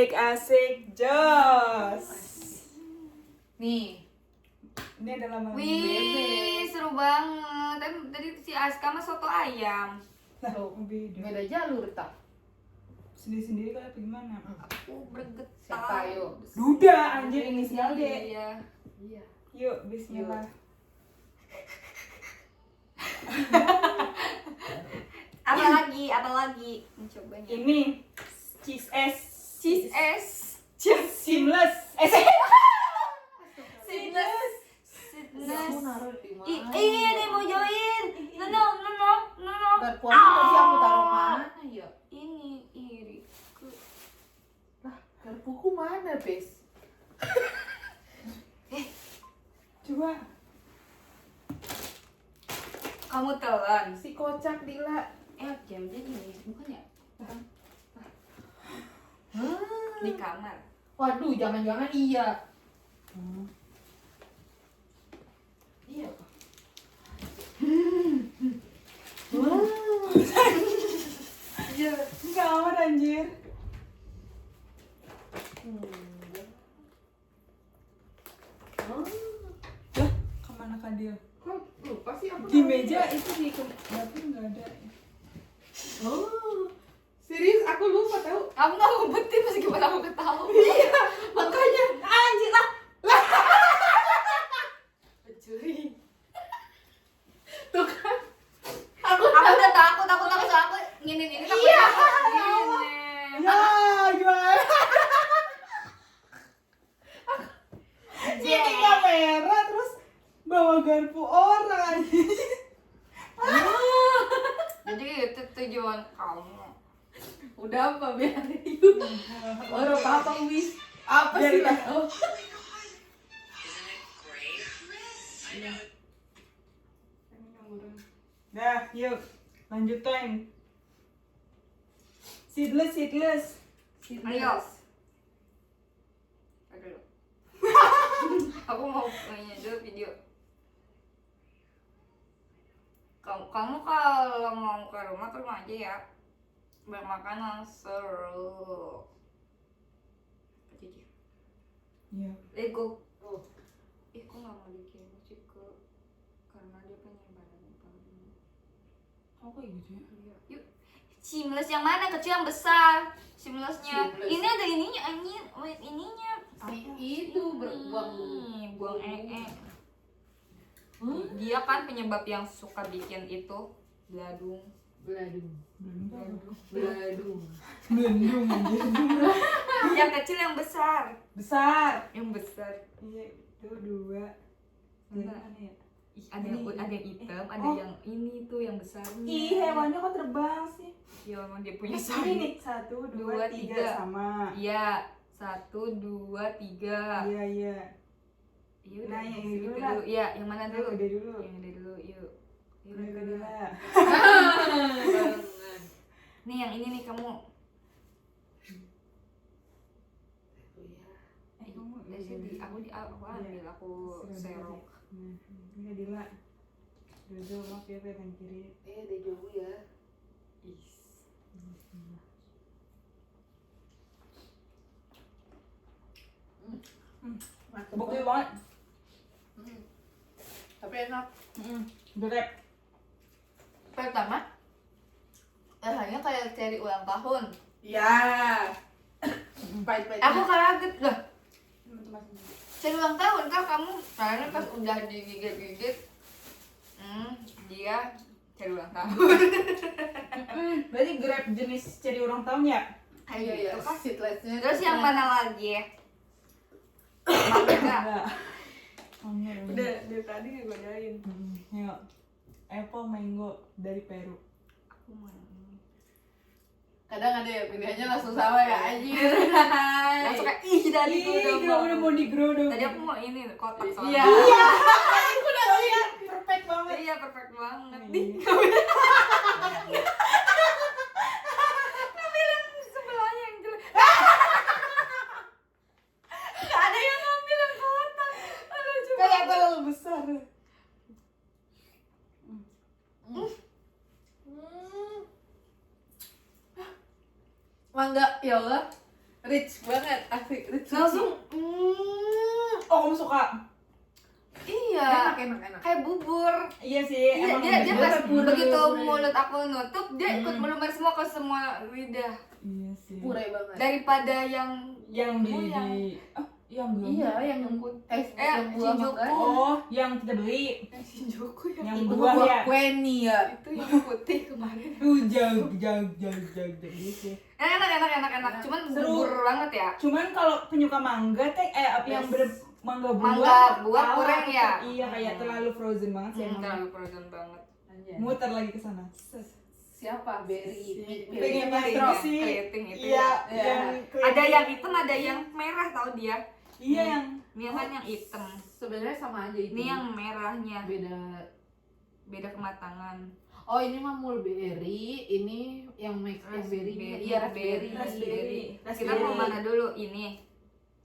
Asik jos. Nih. Ini adalah mami Wih, bebek. seru banget. Tadi si Aska mah soto ayam. Lah, beda. Beda jalur tak. Sendiri-sendiri kayak gimana? Aku bergetar. Siapa yuk? Duda anjir inisial D. Iya. Iya. Yuk, bismillah. Apa lagi? Mencobanya. Ini cheese S. Cheese S. Seamless. Seamless. Kamu naruh di mana? Iya nih mau join. No. Garpuan tadi aku taruh mana ya? Ini iri. Lah, garpuku mana, Bes? Coba. Kamu telan. Si kocak Dila. Jam jadi nih, bukan ya? Hmm. Di kamar. Waduh, jangan-jangan iya. Iya. Wah. Iya, enggak aman anjir. Lah, kemana Kadil? Kok lupa sih aku? Di meja itu di dapur enggak ada. Oh. Serius aku lupa tahu. Kamu nggak ngumpetin masih gimana aku ketahui? Iya, makanya Anjir lah. pencuri. Tuh kan. Aku Aku udah takut soalnya aku nginin ini takut. Iya. Gini. Ya, gimana? Jadi kamera terus bawa garpu orang. Jadi itu tujuan kamu. udah apa biarin itu. Orang apa wis? Apa sih lah? Oh. Dah, yuk lanjutin. Seedless. Ayo. Aduh. Aku mau nanya dulu video. Kamu kalau mau ke rumah aja ya. Bermakanan seru. Iya. Lego. Oh. Kok nggak mau dikirim sih karena dia penyebaran paling. Oh, kayak gitu ya? Iya. Yuk. Seamless yang mana? Kecil yang besar? Seamlessnya. Seamless. Ini ada ininya, anjir. Wait, ininya. Itu berbuang. Buang Dia kan penyebab yang suka bikin itu beladung. Beladung. Belendung anjir. Yang kecil yang besar. Besar. Yang besar. Iya, itu dua. Dari mana ya? Ih, ada yang hitam, ada Oh. yang ini tuh yang besarnya. Ih, hewannya kok terbang sih? Ya emang dia punya Ini sayap. nih, 1, 2, Dua, 3 tiga. sama. Iya, 1, 2, 3. Iya. Iya, Nah, yang ini segitu dulu lah. Iya, yang mana Yang dulu? udah dulu. Yang udah dulu, yuk. Yuk, Ini tadi lah. Nih yang ini nih kamu. Kamu Aku ambil, aku serok. Ini Adila. Dodo, maaf ya, pegang kiri. Dia jauh ya. Mantap Bukti banget. banget. Tapi enak. Berep. Pertama, rasanya kayak cherry ulang tahun. Ya. Pahit-pahit. Aku kaget loh. Teman-teman. Cherry ulang tahun kan kamu, karena pas udah digigit-gigit, dia cherry ulang tahun. Berarti grab jenis ceri ulang tahun ya? Iya ya. Seedlessnya. Terus yang mana lagi? Mangga. Enggak. Enggak. Dari tadi ngegodain. Yuk. Apple mango dari Peru. Aku mau yang ini. Kadang ada ya pilihannya langsung sama ya anjir. Langsung kayak ih tadi udah mau digerodok. Tadi aku mau ini kotak soalnya. Iya. Aku udah lihat perfect banget. Iya perfect banget. Ini. Nih, ngambil yang sebelahnya yang jelek. Gak ada yang ngambil yang kotak. Aduh coba. Kayak terlalu besar. Mangga ya Allah. rich banget, asik rich. Langsung Oh, kamu suka? iya. enak. Kayak bubur. Iya sih. Iya, emang dia bener. pas begitu pure. mulut aku nutup, dia ikut Hmm. melumer semua ke semua lidah. Iya sih. Pure banget. Daripada yang Yang di yang belum. Iya, yang yang buah Shinjuku. makan. Oh, yang kita beli. Shinjuku Yang Itu buah ya. kue nih ya. itu yang putih kemarin. Jauh gitu. Enak. Cuman Seru. bubur banget ya. Cuman kalau penyuka mangga teh apa yang mangga buah. Mangga buah kalah. kurang ya? Iya, kayak terlalu frozen banget sih emang. Terlalu frozen banget. Anjay. Muter lagi ke sana. Siapa? Berry. Pengen Keriting metro ya, sih. keriting itu Iya, ya. yang Ada yang hitam, ada yang merah tau dia. Iya yang Ini kan yang hitam. Sebenarnya sama aja itu. Ini yang merahnya. beda. Kematangan. Oh, ini mah mulberry, ini yang yang berry. Iya, raspberry. Raspberry. Kita mau mana dulu? Ini.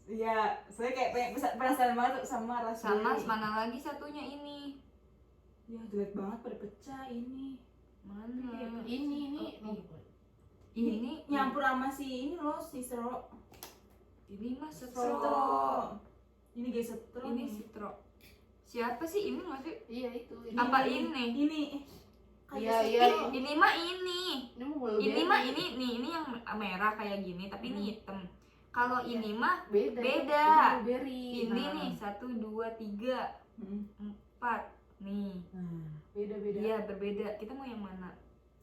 Iya, saya kayak pengen penasaran banget sama raspberry. Sama mana lagi satunya ini? Ya jelek banget pada pecah ini. Mana? Ini. Ini Nyampur sama si ini loh, si Stro. Ini mah Stro. setro. Ini guys Stro. Ini setro. Siapa sih ini nggak sih? Iya itu. Apa ini? Ini. Iya, Kayak iya. Stro. Ini mah ini. Ini mulberry. Ini mah ini nih ini yang merah kayak gini tapi ini hitam. Kalau ini mah beda. beda. Ini mulberry. Ini Nah. nih 1, 2, 3, 4 nih. Beda-beda. Iya berbeda. Kita mau yang mana?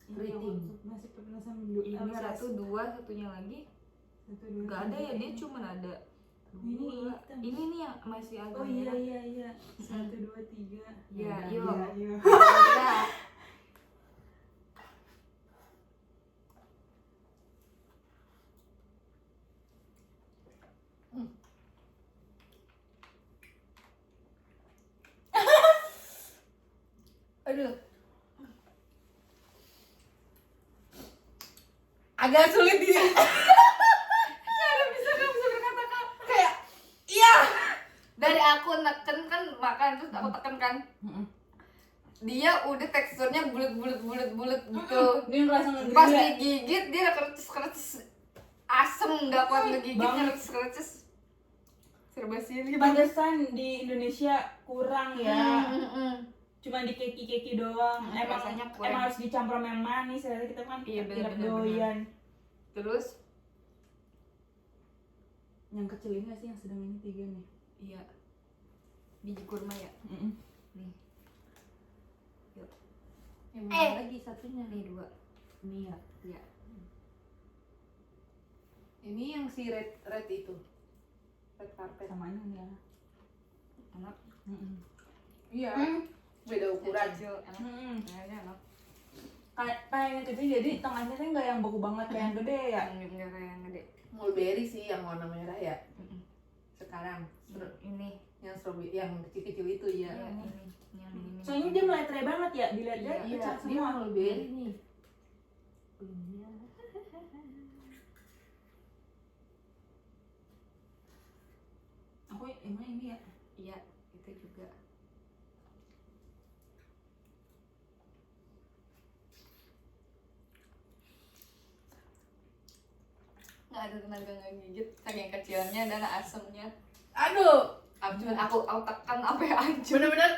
Ini yang Keriting. masih penasaran dulu. Ini Apa 1, 2, satunya lagi. 1, 2, Gak ada ya, dia cuma ada Ini dua. hitam. Ini nih yang masih agak Oh iya merah. iya. 1, 2, 3. Ya, Iya, yuk. Iya. Beda. Aduh. Agak sulit dia. Gak bisa berkata-kata. Kayak iya. Dari aku neken kan makan terus aku tekan kan. Dia udah teksturnya bulat gitu. Ini ngerasa ngegigit. Pas digigit dia kereces asem, nggak kuat ngegigit, Banget. kereces serba siri. Pantesan di Indonesia kurang ya. Cuma di keki doang. Emang Rasanya kurang. emang harus dicampur sama yang manis ya. Kita kan Iya, tidak bener. doyan. Terus Yang kecil ini nggak sih yang sedang ini 3 nih. iya biji kurma ya. Nih. Yuk. Yang mana lagi satunya Nih 2. Ini ya. Iya. Ini yang si red itu. Red carpet. Samanya ya. Enak. Iya. Beda ukuran. Kecil enak. Kayaknya enak. Kayak yang kecil jadi tengahnya tuh nggak yang beku banget kayak yang gede ya. Yang enggak kayak yang gede. Mulberry sih yang warna merah ya. Sekarang Ini. yang strawberry yang kecil-kecil itu ya. Iya, ini. Yang ini. Soalnya dia meletre banget ya, dilihat-lihat Iya, pecah dia semua. mulberry nih. Aku emang ini ya. Iya, itu juga. Nggak ada tenaga ngegigit, saking kecilnya dan asemnya. Aduh, Aku tekan apa ya hancur. bener-bener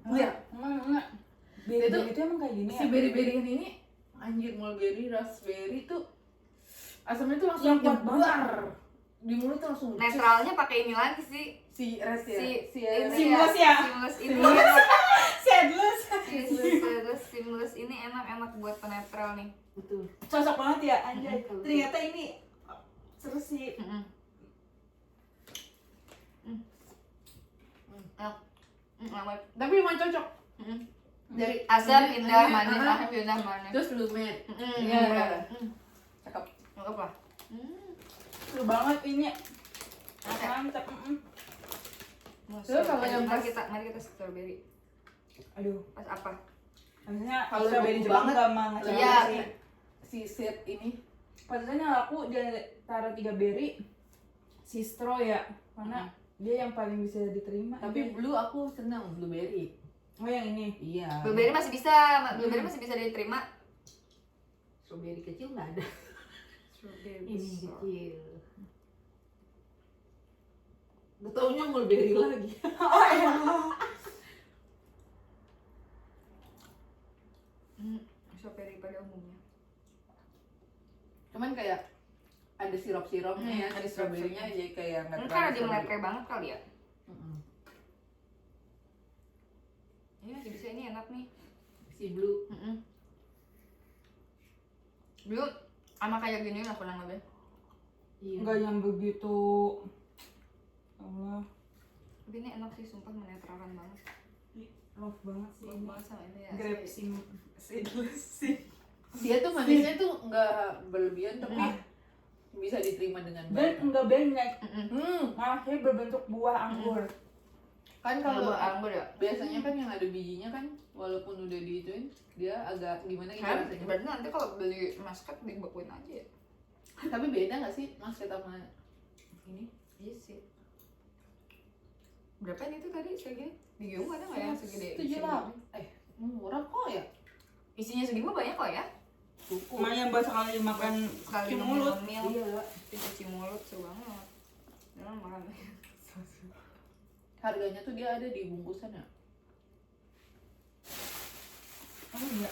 Iya, emang beda itu emang kayak gini si ya. berry-berryan ini anjir, mulberry, raspberry tuh asamnya tuh langsung Yang kuat nyebar di mulut tuh langsung Netralnya pakai ini lagi sih. si red ya. Ini Seamless ya? Seamless ini Seamless. enak. Seamless. Seamless ini enak buat penetral nih. Betul. Cocok banget ya anjay. Betul. Ternyata ini seru sih. Enak. Tapi emang cocok. Dari asam indah ini, manis, ah. asam indah manis. Terus lumet. Iya. Cakep. Cakep lah. Seru banget ini. Oke. Mantap. Terus kalau yang mari pas- mari kita strawberry. Aduh, Pas apa? maksudnya Kalau strawberry beku Jepang banget, gak mau ngecek iya. sih. Si set ini Padahal aku dia taruh 3 berry si straw ya, karena dia yang paling bisa diterima. tapi blue aku senang blueberry. Oh yang ini. Iya. Blueberry masih bisa, blueberry masih bisa diterima. Strawberry kecil nggak ada. Strawberry Ini besar. kecil. Gak taunya mulberry lagi. Strawberry pada umumnya. Cuman kayak ada sirup-sirupnya ya, Ada ada strawberry-nya jadi kayak nggak Mungkin terlalu karena dia strawberry. meletre banget kali ya. Mm-mm. Ini masih bisa, ini enak nih. Si blue. Dulu sama kayak gini lah kurang lebih. Iya. Enggak yang begitu. Allah, Tapi ini enak sih, sumpah menetralkan banget. love banget sih Love ini. banget sama ini ya. Grape seedless sih. Dia tuh manisnya tuh nggak berlebihan tapi bisa diterima dengan Dan baik. enggak banyak, Mm-mm. malah dia berbentuk buah anggur. Kan Kalau kalau anggur ya. biasanya kan yang ada bijinya kan walaupun udah diituin dia agak gimana gitu Kan, rasanya. berarti nanti kalau beli masket dibekuin aja ya. Tapi beda nggak sih mas sama ini? Iya sih. Berapa ini tuh tadi segini? Di Giung ada nggak yang segede? 78. Murah kok ya. Isinya segini mah banyak kok ya. Cukup. Lumayan buat sekali makan Sekali cuci mulut. ngemil, Iya. cuci mulut seru banget. Jangan makan. Harganya tuh dia ada di bungkusan ya. Oh iya.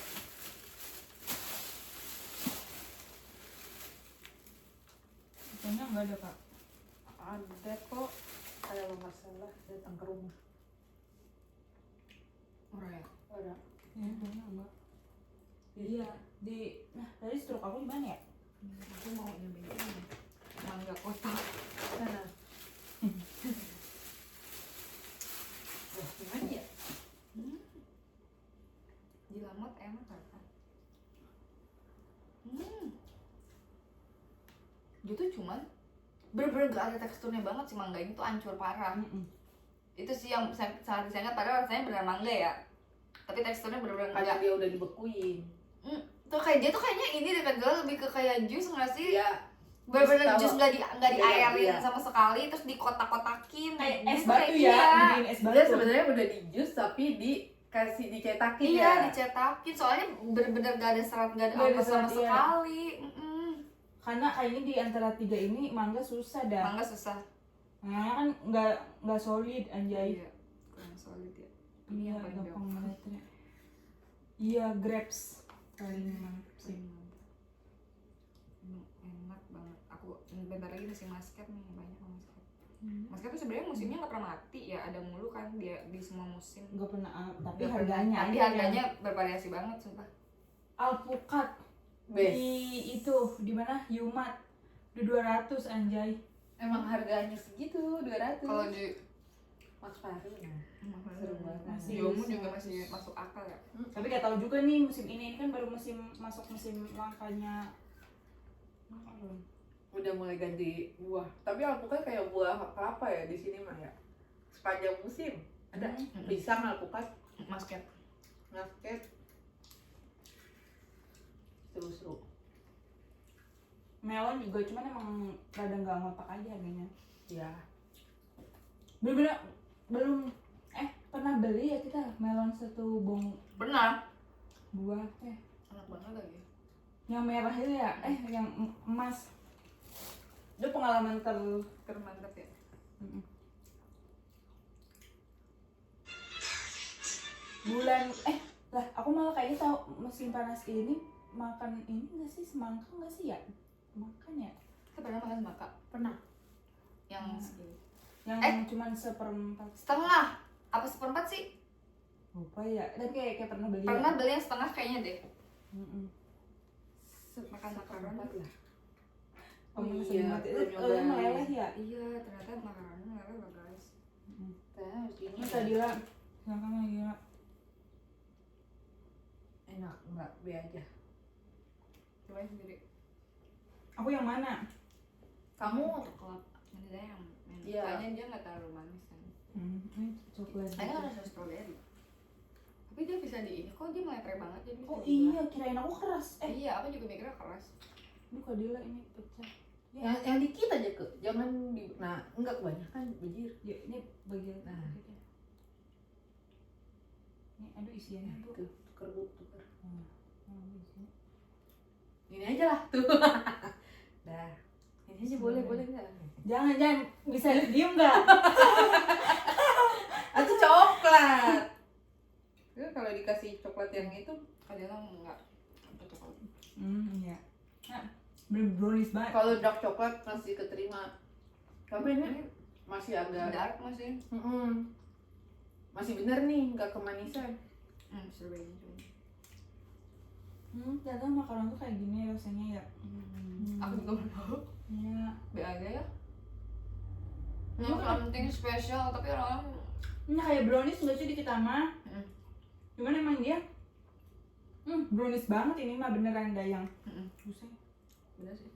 Kayaknya enggak ada kak. Ada kok. Kalau nggak salah datang ke rumah. Murah ya. Ada. Ya, kayaknya enggak. Iya, di tadi stroke aku di mana ya? Aku mau nyobain ini. Mangga kota. Sana. Wah, gimana ya? Jilamot enak kan? Dia tuh cuman bener-bener gak ada teksturnya banget sih, mangga ini tuh hancur parah. Itu sih yang sangat disayangkan, padahal rasanya bener mangga ya. Tapi teksturnya bener-bener Karena kayak dia udah dibekuin. tuh kayak dia tuh kayaknya ini deh kan lebih ke kayak jus nggak sih? Ya. Bener-bener Jus jus nggak Iya, diairin iya. sama sekali, terus dikotak-kotakin Kayak Dia es tuh batu kayak ya, iya. dibikin es Dia batu. sebenarnya udah di jus tapi dikasih dicetakin Iya, ya. dicetakin soalnya bener-bener gak ada serat, gak ada Nggak ada apa sama serat, iya. sekali. Karena kayaknya di antara tiga ini mangga susah dah. Mangga susah. Mangga kan nggak solid anjay. Iya, kurang solid ya. Iya, yang paling gampang meletre. Iya, grapes paling mantap sih. Enak banget. Aku bentar lagi musim masket nih, banyak masket. Masket tuh sebenarnya musimnya nggak pernah mati ya, ada mulu kan dia di semua musim. Nggak pernah, tapi Nggak harganya pernah. Tapi aja harganya bervariasi banget sumpah. alpukat Best. di itu di mana Yumat di 200 anjay. Emang harganya segitu 200. Kalau di Max Faru seru banget. Masih Yomu bisa, juga masih masih masuk akal ya. Tapi gak tahu juga nih musim ini kan baru masuk musim langkanya. Udah mulai ganti buah. Tapi alpukat kayak buah kelapa ya di sini mah ya. Sepanjang musim ada pisang, alpukat, Masket. nugget. Seru-seru. Melon juga cuman emang rada nggak ngotak aja harganya. Ya. Bener-bener belum pernah beli ya kita melon satu bong Benar. buah Enak banget lagi. yang merah itu ya yang emas itu pengalaman Termantap ya. bulan lah aku malah kayaknya tahu musim panas ini makan ini nggak sih semangka nggak sih ya makan ya Kita pernah makan semangka Pernah. yang segini. yang cuman seperempat Setengah. Apa seperempat sih? lupa ya dan kayak pernah beli Pernah beli yang setengah kayaknya deh. Makan makaron. Seperempat lah. oh iya, iya itu belum nyobain. meleleh ya Iya, ternyata makaronnya meleleh loh guys. Harus ini ini ya. tadi lah semangka lagi lah Enak enggak? Be aja. Cobain sendiri. aku yang mana Kamu Coklat. Nanti dia yang Iya. soalnya dia nggak terlalu manis kan. ini coklat Saya kan rasa strawberry. Tapi dia bisa di ini kok dia meletre banget jadi. bisa oh dibelah. iya kirain aku keras Iya, aku juga mikirnya keras. Duh Kadila ini pecah yang dikit aja ke, jangan di, nah enggak kebanyakan bejir. ya ini bagian Nah. ini aduh isiannya bu Tuh, tuker bu, tuker. isiannya. Ini aja lah tuh. Dah. Ini aja boleh nggak? Jangan bisa diem nggak? Atau coklat. Ya, kalau dikasih coklat yang itu, Kadang enggak cocok. Iya. Nah, bener brownies banget. kalau dark coklat masih keterima. Tapi ini masih agak, Dark masih. masih bener nih, nggak kemanisan. Strawberry. Ternyata makanan tuh kayak gini rasanya ya. Aku juga belum tahu. Iya. Be aja ya. Something spesial tapi orang Ini kayak brownies nggak sih di kita mah? Mm. Cuman emang dia brownies banget ini mah beneran dayang. Buset. bener sih.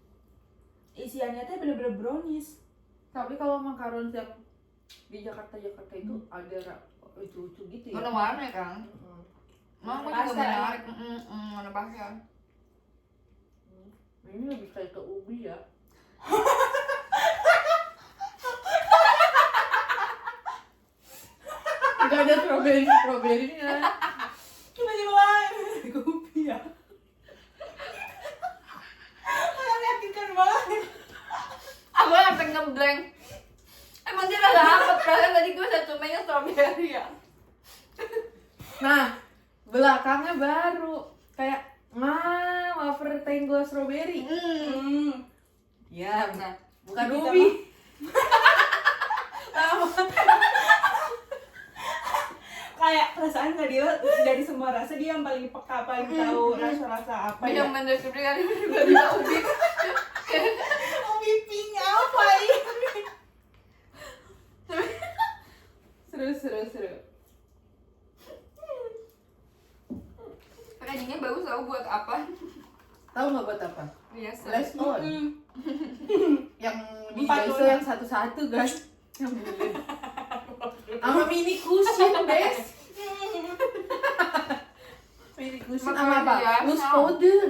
Isiannya tuh bener-bener brownies. Tapi kalau makaron yang di Jakarta itu ada lucu-lucu gitu ya. Warna-warna ya kan. Mau juga Pastel. menarik. Warna pastel. Ini lebih kayak ke ubi ya. Gak ada strawberry-nya. Tiba-tiba kopi ya. Meyakinkan banget. Aku langsung ngeblank. Emang dia gak dapet kan tadi gue cumanya strawberry ya. Nah, belakangnya baru kayak wafer tango strawberry. Ya, Nah, bukan Kita ubi. Kayak perasaan Nadila dari semua rasa dia yang paling peka, paling tahu rasa-rasa apa ya. yang mendeskripsikan juga dia ubi. Ubi pink apa ini? Seru. Packagingnya bagus tau buat apa? Tahu nggak buat apa? Biasa. Last on. Yang di Empat Daiso warna. yang satu-satu kan? Yang bulat. Sama mini cushion, Des. Mini cushion sama apa? Biasa. Loose powder.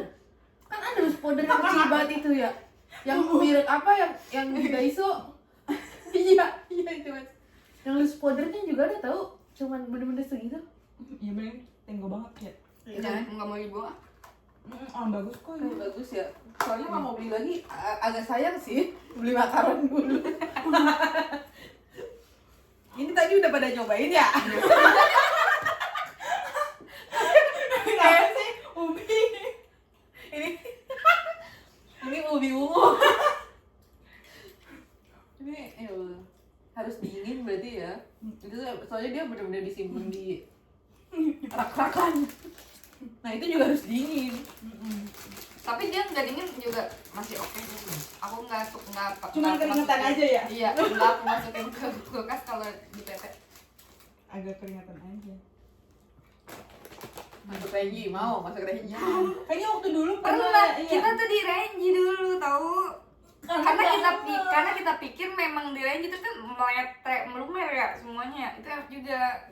Kan ada loose powder yang kecil banget itu ya. Yang mirip apa yang di Daiso? Iya itu Mas. Yang loose powdernya juga ada tahu. Cuman bener-bener segitu. Iya bener, tenggo banget ya. Jangan nggak mau dibuang. Bagus kok ini. Bagus ya. Soalnya nggak mau beli lagi, agak sayang sih beli makaron dulu. Ini tadi udah pada nyobain ya? Kayak sih ubi. Ini ubi ungu. Ini harus dingin berarti ya. Itu soalnya dia benar-benar disimpan di rak-rakan. Nah itu juga harus dingin. Tapi dia nggak dingin juga masih oke gitu. Aku nggak Cuman keringetan masukin- aja ya? Iya, nggak aku masukin ke kulkas kalau di PT. Agak keringetan aja. Masuk Renji, mau masuk Renji. Kayaknya waktu dulu Pernah, iya. kita tuh di Renji dulu tahu. Karena kita pikir memang di Renji itu kan melumer ya semuanya. Itu enak juga.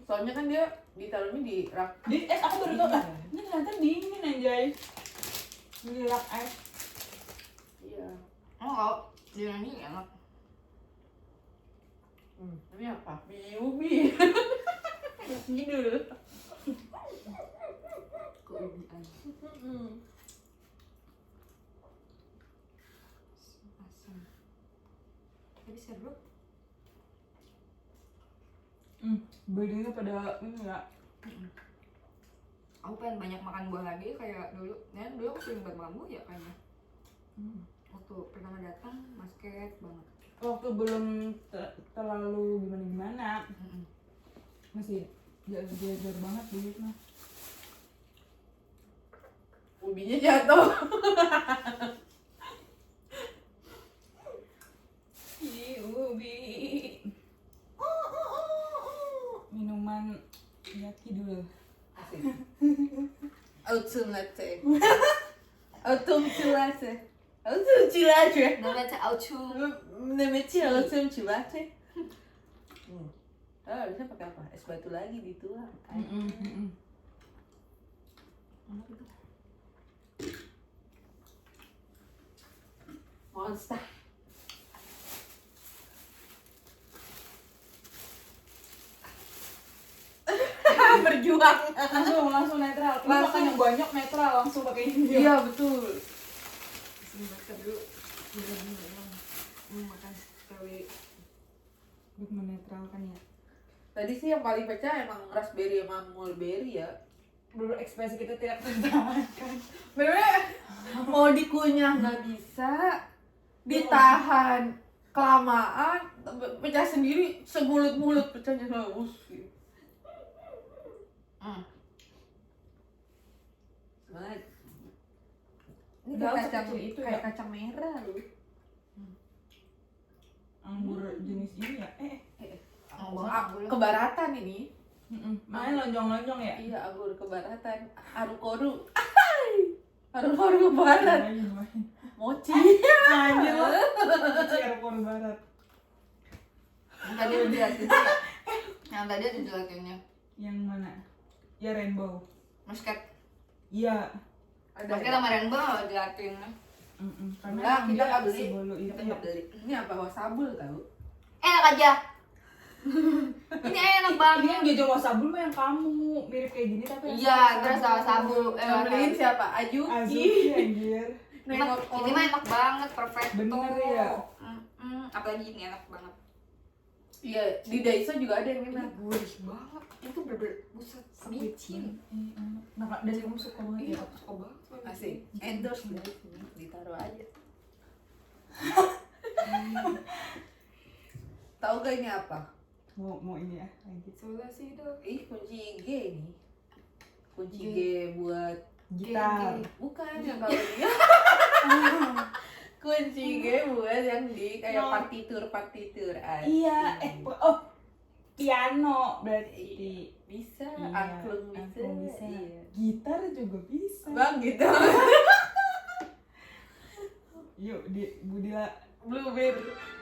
Soalnya kan dia ditaruhnya di rak. Aku baru tau lah. Ini ternyata dingin anjay. Di rak es. Iya. Oh, kalau di Renji enak. Ini apa? Biji ubi. Gidul. Keubian. Asam. Tapi seru. Bedanya pada ini ya. Aku pengen banyak makan buah lagi kayak dulu. Ya dulu aku sering banget makan buah ya kayaknya. Waktu pertama datang basket banget. Waktu belum terlalu gimana-gimana. Masih jajar banget dulu mah. Ubinya jatuh. Ubi. Minuman yaki dulu. Asik. Autumn latte. Autumn latte. Autumn latte. Namanya Auchu. Namanya autumn latte. Harusnya pakai apa? Es batu lagi dituang. Monster. Berjuang. Langsung netral. Ini Langsung. makan yang banyak netral langsung pakai ini. Iya betul. Basket dulu. makan sekali. Untuk menetralkan ya. Tadi sih yang paling pecah emang raspberry sama mulberry ya. Dulu ekspresi kita tidak tertahankan. Bener mau dikunyah nggak bisa, ditahan kelamaan pecah sendiri, semulut-mulut pecahnya bagus. Banget. Ini Udah kayak kacang sekecil itu kayak ya? kacang merah loh. Anggur jenis ini ya. Kebaratan ini. Main lonjong-lonjong ya. Iya, anggur kebaratan. Arukoru. Arukoru ke barat. Main. Mochi. Anjir lo. Cirebon Barat. Yang tadi udah jelasin sih. Yang tadi udah jelasinnya. Yang mana? Ya Rainbow. Muskat. Iya. Muskat sama Rainbow jelasin. Karena Enggak, kita nggak beli. sebolu itu Kita ya. nggak beli. Ini apa? Wasabul tahu? Enak aja. Ini enak Ini banget. yang jajang wasabul mah yang kamu mirip kayak gini tapi Iya, terus sama sabul. Yang beliin siapa? Ajuki. Azuki anjir. Nengok Ini mah enak banget, perfect. Bener ya. Apalagi ini enak banget. Iya, di Daiso juga ada yang Ini enak. gurih banget. Itu bener-bener buset micin. Nah, dari kamu suka banget Iya, ya. aku suka banget. sama Asik. micin. Endorse dari sini. Ditaruh aja. Tahu gak ini apa? Mau ini ya lagi. Solusi dong. Kunci G ini. Kunci G. G buat Gitar. bukan yang kalau dia. Kunci G buat yang di kayak No. partitur aja. Iya, piano berarti. Bisa, Iya, angklung bisa. angklung bisa. Iya. Gitar juga bisa. Bang gitu. Yuk di Budila Blueberry.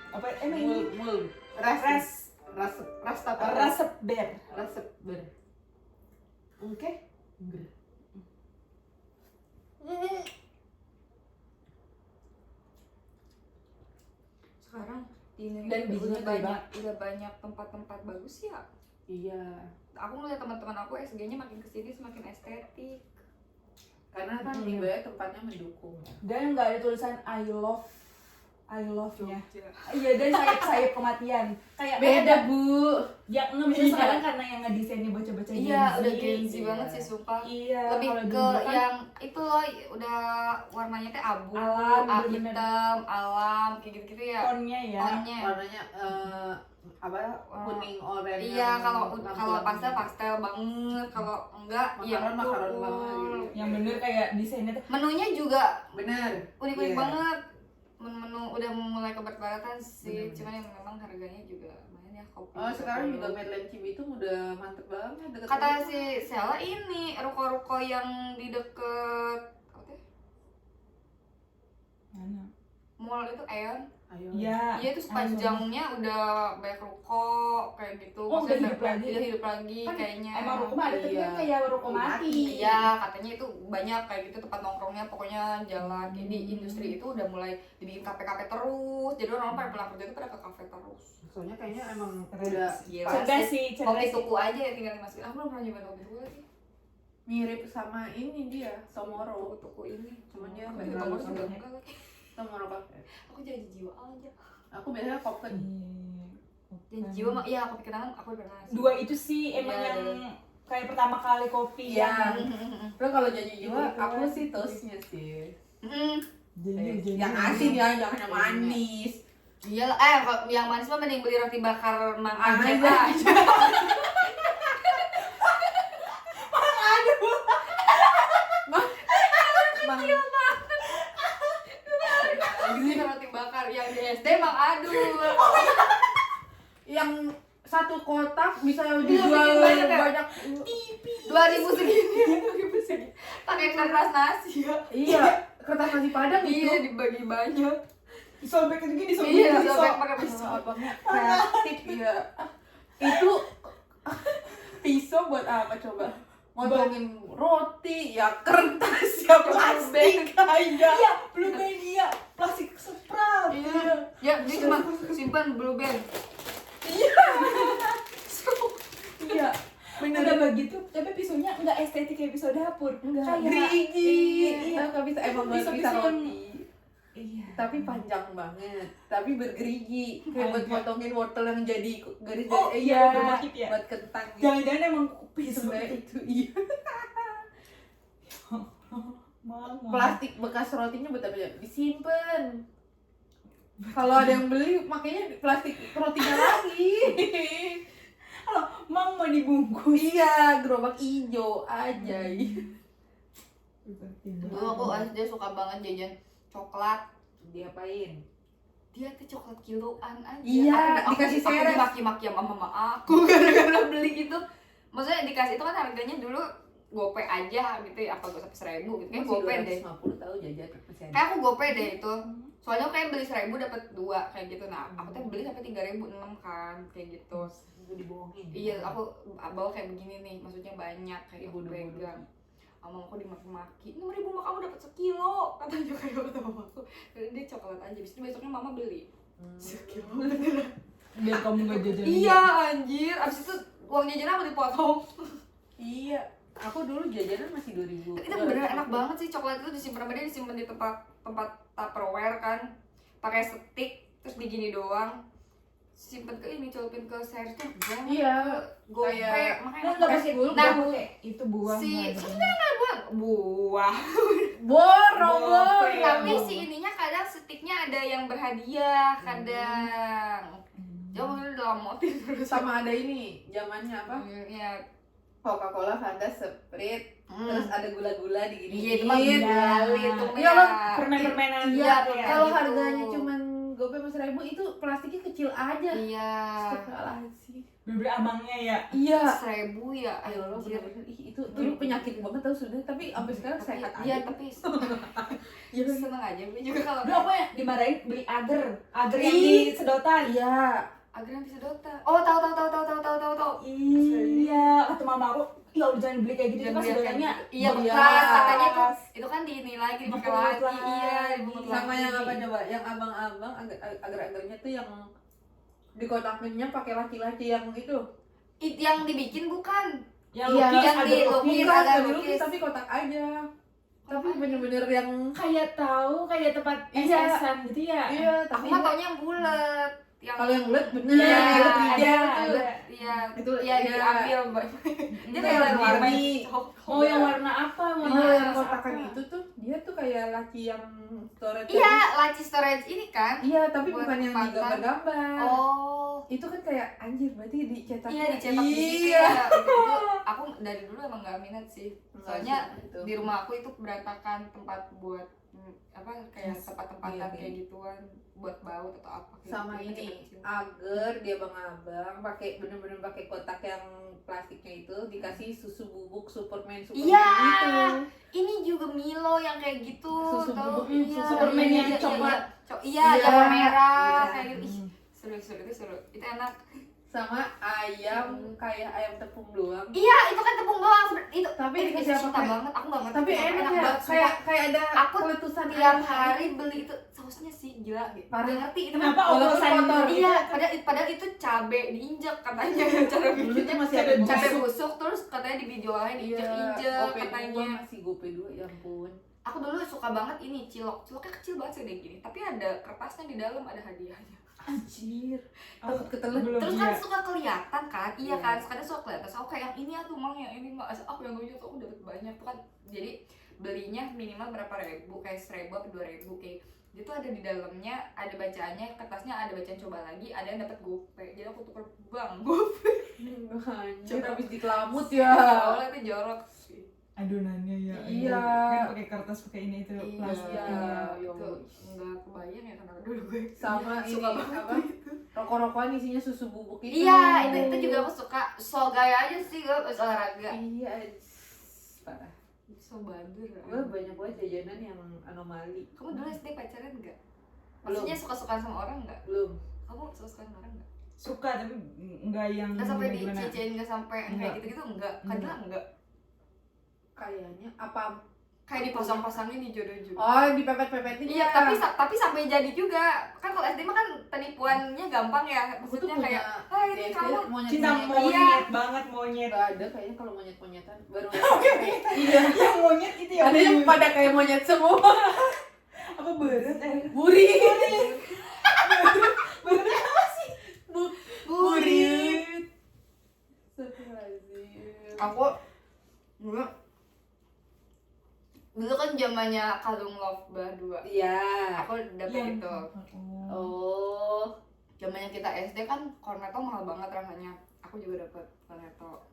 apa emang ini Mul. Ras apa? resep ber. Resep ber. Oke. Sekarang di Dan Indonesia bijinya udah banyak tempat-tempat bagus ya. Iya. Aku ngeliat teman-teman aku SG-nya makin kesini semakin estetik. Karena kan ibaratnya tempatnya mendukung. Dan nggak ada tulisan I love-nya. Jogja. Iya, dan sayap-sayap kematian. Kayak Beda, Bu. Ya nggak bisa Iya. sekarang karena yang ngedesainnya baca-baca Iya, udah Gen Z Iya. banget sih sumpah. Iya, Lebih kalau ke dulu kan yang itu loh, udah warnanya teh abu, Alam, bener-bener. hitam, alam, kayak gitu-gitu ya. tonnya ya. Tonnya. Warnanya apa? Kuning, oranye. Iya, kalau pastel banget, kalau enggak ya makaron banget gitu. Yang bener kayak desainnya tuh Menunya juga Bener. unik-unik Iya. banget. Menu udah mulai keberatan sih, Bener. cuman yang memang harganya juga lumayan ya kopi. Oh, sekarang juga Medland Cibitung udah mantep banget deket Kata rumah. si Sela ini ruko-ruko yang di deket apa tuh? mana? Mall itu Aeon. Ayo. Iya. Iya itu sepanjangnya udah banyak ruko kayak gitu. Oh, udah Maksudnya hidup lagi? Udah hidup lagi Kan kayaknya. Emang ruko mah ada tapi Iya. kan kayak ruko mati. Iya, katanya itu banyak kayak gitu tempat nongkrongnya, pokoknya jalan. Jadi industri itu udah mulai dibikin kafe-kafe terus. Jadi orang pada pulang kerja itu pada ke kafe terus. Soalnya kayaknya emang Keren. udah Gila Cerdas sih, cerdas Kopi sih. tuku aja ya tinggal dimasukin. Aku belum pernah nyobain kopi tuku lagi. mirip sama ini dia, Tomorrow. Tuku ini. Cuman dia Aku nggak juga terlalu juga sama. enggak lagi. Tomorrow Cafe. Aku jadi jiwa aja. Aku biasanya kopi. Jadi jiwa mah iya kopi kenangan aku pernah. Dua itu sih emang Iya, yang iya. kayak pertama kali kopi Iya. yang Terus kalau jadi jiwa, Itu aku kan. sih toastnya sih. jadi Yang asin ya, jangan yang manis. Iya lah, kalau yang manis mah mending beli roti bakar Mang Mang Ajep Ajep. aja. Bang, Beli roti bakar yang di SD Mang Adul. yang satu kotak bisa bikin dijual banyak ya? banyak. 2000 segini, 2000 segini. Pakai kertas nasi ya. Iya, kertas nasi padang itu. Iya dibagi banyak. disobek lagi disobek Iya, lagi, disobek so- pakai pisau. Abangnya kreatif ya. Itu pisau buat apa coba? Motongin roti, ya kertas, ya plastik aja. Iya, belum media plastik sprout. Iya. Ya, dia cuma simpan blue band. Iya. Bener. Udah begitu, tapi pisaunya nggak estetik kayak pisau dapur. Enggak, Kayak gerigi. iya. Nggak bisa, emang nggak Pisau-pisau bisa yang- roti. Iya. tapi panjang banget, tapi bergerigi kayak buat Agak. potongin wortel yang jadi garis Oh, iya, bermotif ya? buat kentang gitu. Jangan-jangan emang kupis Sebenarnya itu iya. Mama. Plastik bekas rotinya buat apa ya? Disimpan. Kalau ada yang beli makanya plastik rotinya lagi. Halo, Mang mau dibungkus. Iya, gerobak hijau aja. Dulu aku SD suka banget jajan coklat. Diapain? Dia tuh coklat kiloan aja. Iya, dikasih aku seres. dimaki-maki sama mama aku gara-gara beli gitu. Maksudnya dikasih itu kan harganya dulu gope aja gitu ya, apa gue sampai 1.000 gitu. Kayak gope deh. 50 tahu jajan masih ada. Kayak aku gope deh itu. Soalnya aku kayak beli 1.000 dapat 2 kayak gitu. Nah, aku tuh beli sampai 3.000 6 kan kayak gitu. Gue dibohongin. Iya, aku bawa kayak begini nih, maksudnya banyak kayak Ibu aku dulu. pegang. Sama aku dimaki-maki, 6.000 mah kamu dapat sekilo, katanya kayak kata mamaku. Jadi dia coklat aja, habis itu besoknya mama beli sekilo. Biar kamu gak jajan. Iya anjir, abis itu uang jajan aku dipotong. Iya, aku dulu jajanan masih 2000. Itu beneran enak banget sih, coklat itu disimpan sama dia, disimpan di tempat Tupperware kan, pakai stick, terus digini doang. Simpen ke ini, celupin ke sernya, jangan Iya, gope, kayak- makanya Nggak pakai dulu, nggak nah, pakai itu buah. si nggak sebenarnya nggak buah, borong. Gope. tapi Iya. si ininya kadang sticknya ada yang berhadiah, kadang jauh dulu dalam motif terus Sama ada ini, zamannya apa? ya. Coca-Cola, Fanta, Sprite, terus ada gula-gula digini. Iya, itu mah gula itu mah Iya, ya. loh, Permen-permenan. Iya, kayak Kalau gitu. harganya cuman gope mas 1.000 itu plastiknya kecil aja. Iya, Astagfirullahaladzim. bener abangnya ya. Iya. 1.000 ya, Ayo lo anjir. bener-bener ih, itu dulu penyakit banget tau sudah, tapi sampai sekarang Tapi- sehat iya, aja. tapi Iya. seneng aja gue juga kalau Dulu aku ya dimarahin beli agar yang Ih. di sedotan. Iya. agar yang bisa dota. Oh, tahu. Iya, kata mama aku, ya udah jangan beli kayak gitu, Jangan pas beli kayak sedotannya gitu. Iya, bekas. bekas. Katanya itu kan di ini lagi, dipakai Dibungkus lagi. lagi. Iya, dibungkus Sama lagi. yang apa coba? Yang abang-abang agar-agarnya tuh yang dikotakinnya pakai laci-laci yang itu. Yang dibikin bukan? yang Iya, lukis, yang ada di- lukis. lukis. Bukan, ada bukan lukis. lukis, tapi kotak aja. Tapi Apaan? bener-bener yang Kayak tahu, kayak tempat Iya. SS-an gitu ya. iya, Aku tapi mah taunya yang bulat. kalau yang bulat bener Iya, yang ada, tiga ada. tuh. Iya, Itu, iya iya. diambil. Dia Itu kayak yang warni. Oh, yang warna apa? Oh, Warna yang apa? kotakan itu tuh dia tuh kayak laci yang storage. Iya, laci storage ini kan? Iya, tapi Buat bukan yang pakan. digambar-gambar. Oh, Itu kan kayak anjir berarti dicetak. iya dicetak di situ Iya. ya. Itu aku dari dulu emang gak minat sih. Soalnya Itu. di rumah aku itu berantakan tempat buat apa kayak Yes. tempat-tempatan Iya, kayak gituan buat baut atau apa kayak Sama gitu. ini Kecil-kecil. agar dia abang-abang pakai bener-bener pakai kotak yang plastiknya itu dikasih susu bubuk Superman Iya. gitu. Ini juga Milo yang kayak gitu, Susu tau? bubuk, Iya, Superman iya, yang iya, coklat. Iya, Iya. yang merah Iya. kayak gitu. Ih, seru itu seru. Itu enak. Sama ayam kayak ayam tepung doang. Iya, itu kan tepung doang. Itu Tapi itu dikasih apa cinta kayak- banget. Aku gak ngerti. Tapi kenapa enak ya, banget, kayak sumpah. kayak ada Aku letusan tiap ayam. hari beli itu sausnya sih gila. Parah. Gak ngerti itu Kenapa Walaupun oplosan kotor. Iya, padahal itu cabe diinjek katanya cara Dulu bikinnya tuh masih ada cabe busuk. busuk terus katanya di videoin diinjek-injek GoPay katanya. 2 masih GoPay 2 ya ampun. Aku dulu suka banget ini ciloknya kecil banget segede gini, tapi ada kertasnya di dalam, ada hadiahnya. Anjir. Aku Takut ketelan. belum. Terus Iya. kan suka kelihatan kan, iya Iya. kan, kadang suka kelihatan. Terus aku kayak yang ini tuh mang, yang ini mang, aku yang lucu tuh aku dapat banyak tuh kan. Jadi belinya minimal berapa ribu, kayak 1.000 atau 2.000 kayak. Dia tuh ada di dalamnya, ada bacaannya, kertasnya ada bacaan coba lagi, ada yang dapat GoPay. Jadi aku tuker bang GoPay. Anjir Coba. habis dikelamut ya. Awalnya itu jorok sih. Adonannya ya. Iya. Kan pakai kertas, pakai ini itu Iya, plastik. Iya. itu nggak kebayang ya kenapa dulu gue. Sama ini Suka banget apa? Rokok-rokokan isinya susu bubuk itu. Iya, itu juga aku suka. So gaya aja sih gue pas olahraga. Iya. Parah. So badur. Gue banyak banget jajanan yang anomali. Kamu dulu SD pacaran nggak? Belum. Maksudnya suka-sukaan sama orang nggak? Belum. Kamu suka-sukaan sama orang nggak? Suka tapi enggak yang Nggak sampai gimana. dicecein, nggak sampai kayak Enggak. gitu-gitu enggak. Kadila enggak. Kayaknya apa? Kayak dipasang-pasangin di jodoh juga. Oh, dipepet-pepetin. Iya, tapi sampai jadi juga. Kan kalau SD mah kan penipuannya gampang ya. Aku tuh Maksudnya punya kayak, ini di SD kamu monyet Cinta monyet. monyet banget, monyet. Gak ada kayaknya kalau monyet-monyetan baru. Iya, yang monyet itu ya. Ada yang pada kayak monyet semua. Apa berat? Burit. Berat apa sih? Burit. Astagfirullahaladzim. Aku dulu kan zamannya kalung Love Bar 2. Iya. Aku dapet itu. Oh. Zamannya kita SD kan cornetto mahal banget rasanya. Aku juga dapet cornetto.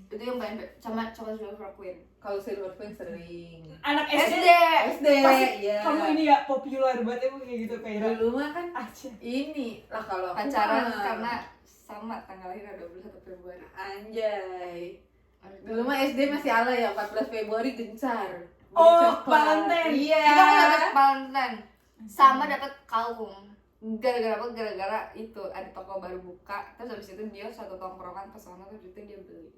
Itu yang paling sama coklat Silver Queen. Kalau Silver Queen sering. Anak SD. SD. SD. Pasti Iya. kamu ini ya populer banget emang kayak gitu kayak Dulu mah kan aja. ini lah kalau aku Pacaran mah. karena sama tanggal lahir 21 Februari. Anjay. Dulu mah SD masih ala ya, 14 Februari gencar. Beli Oh, coklat. Valentine. Iya. Kita aku dapet Valentine sama dapet kalung. Gara-gara apa? Gara-gara itu ada toko baru buka. Terus habis itu dia satu tongkrongan ke sana terus itu dia beli.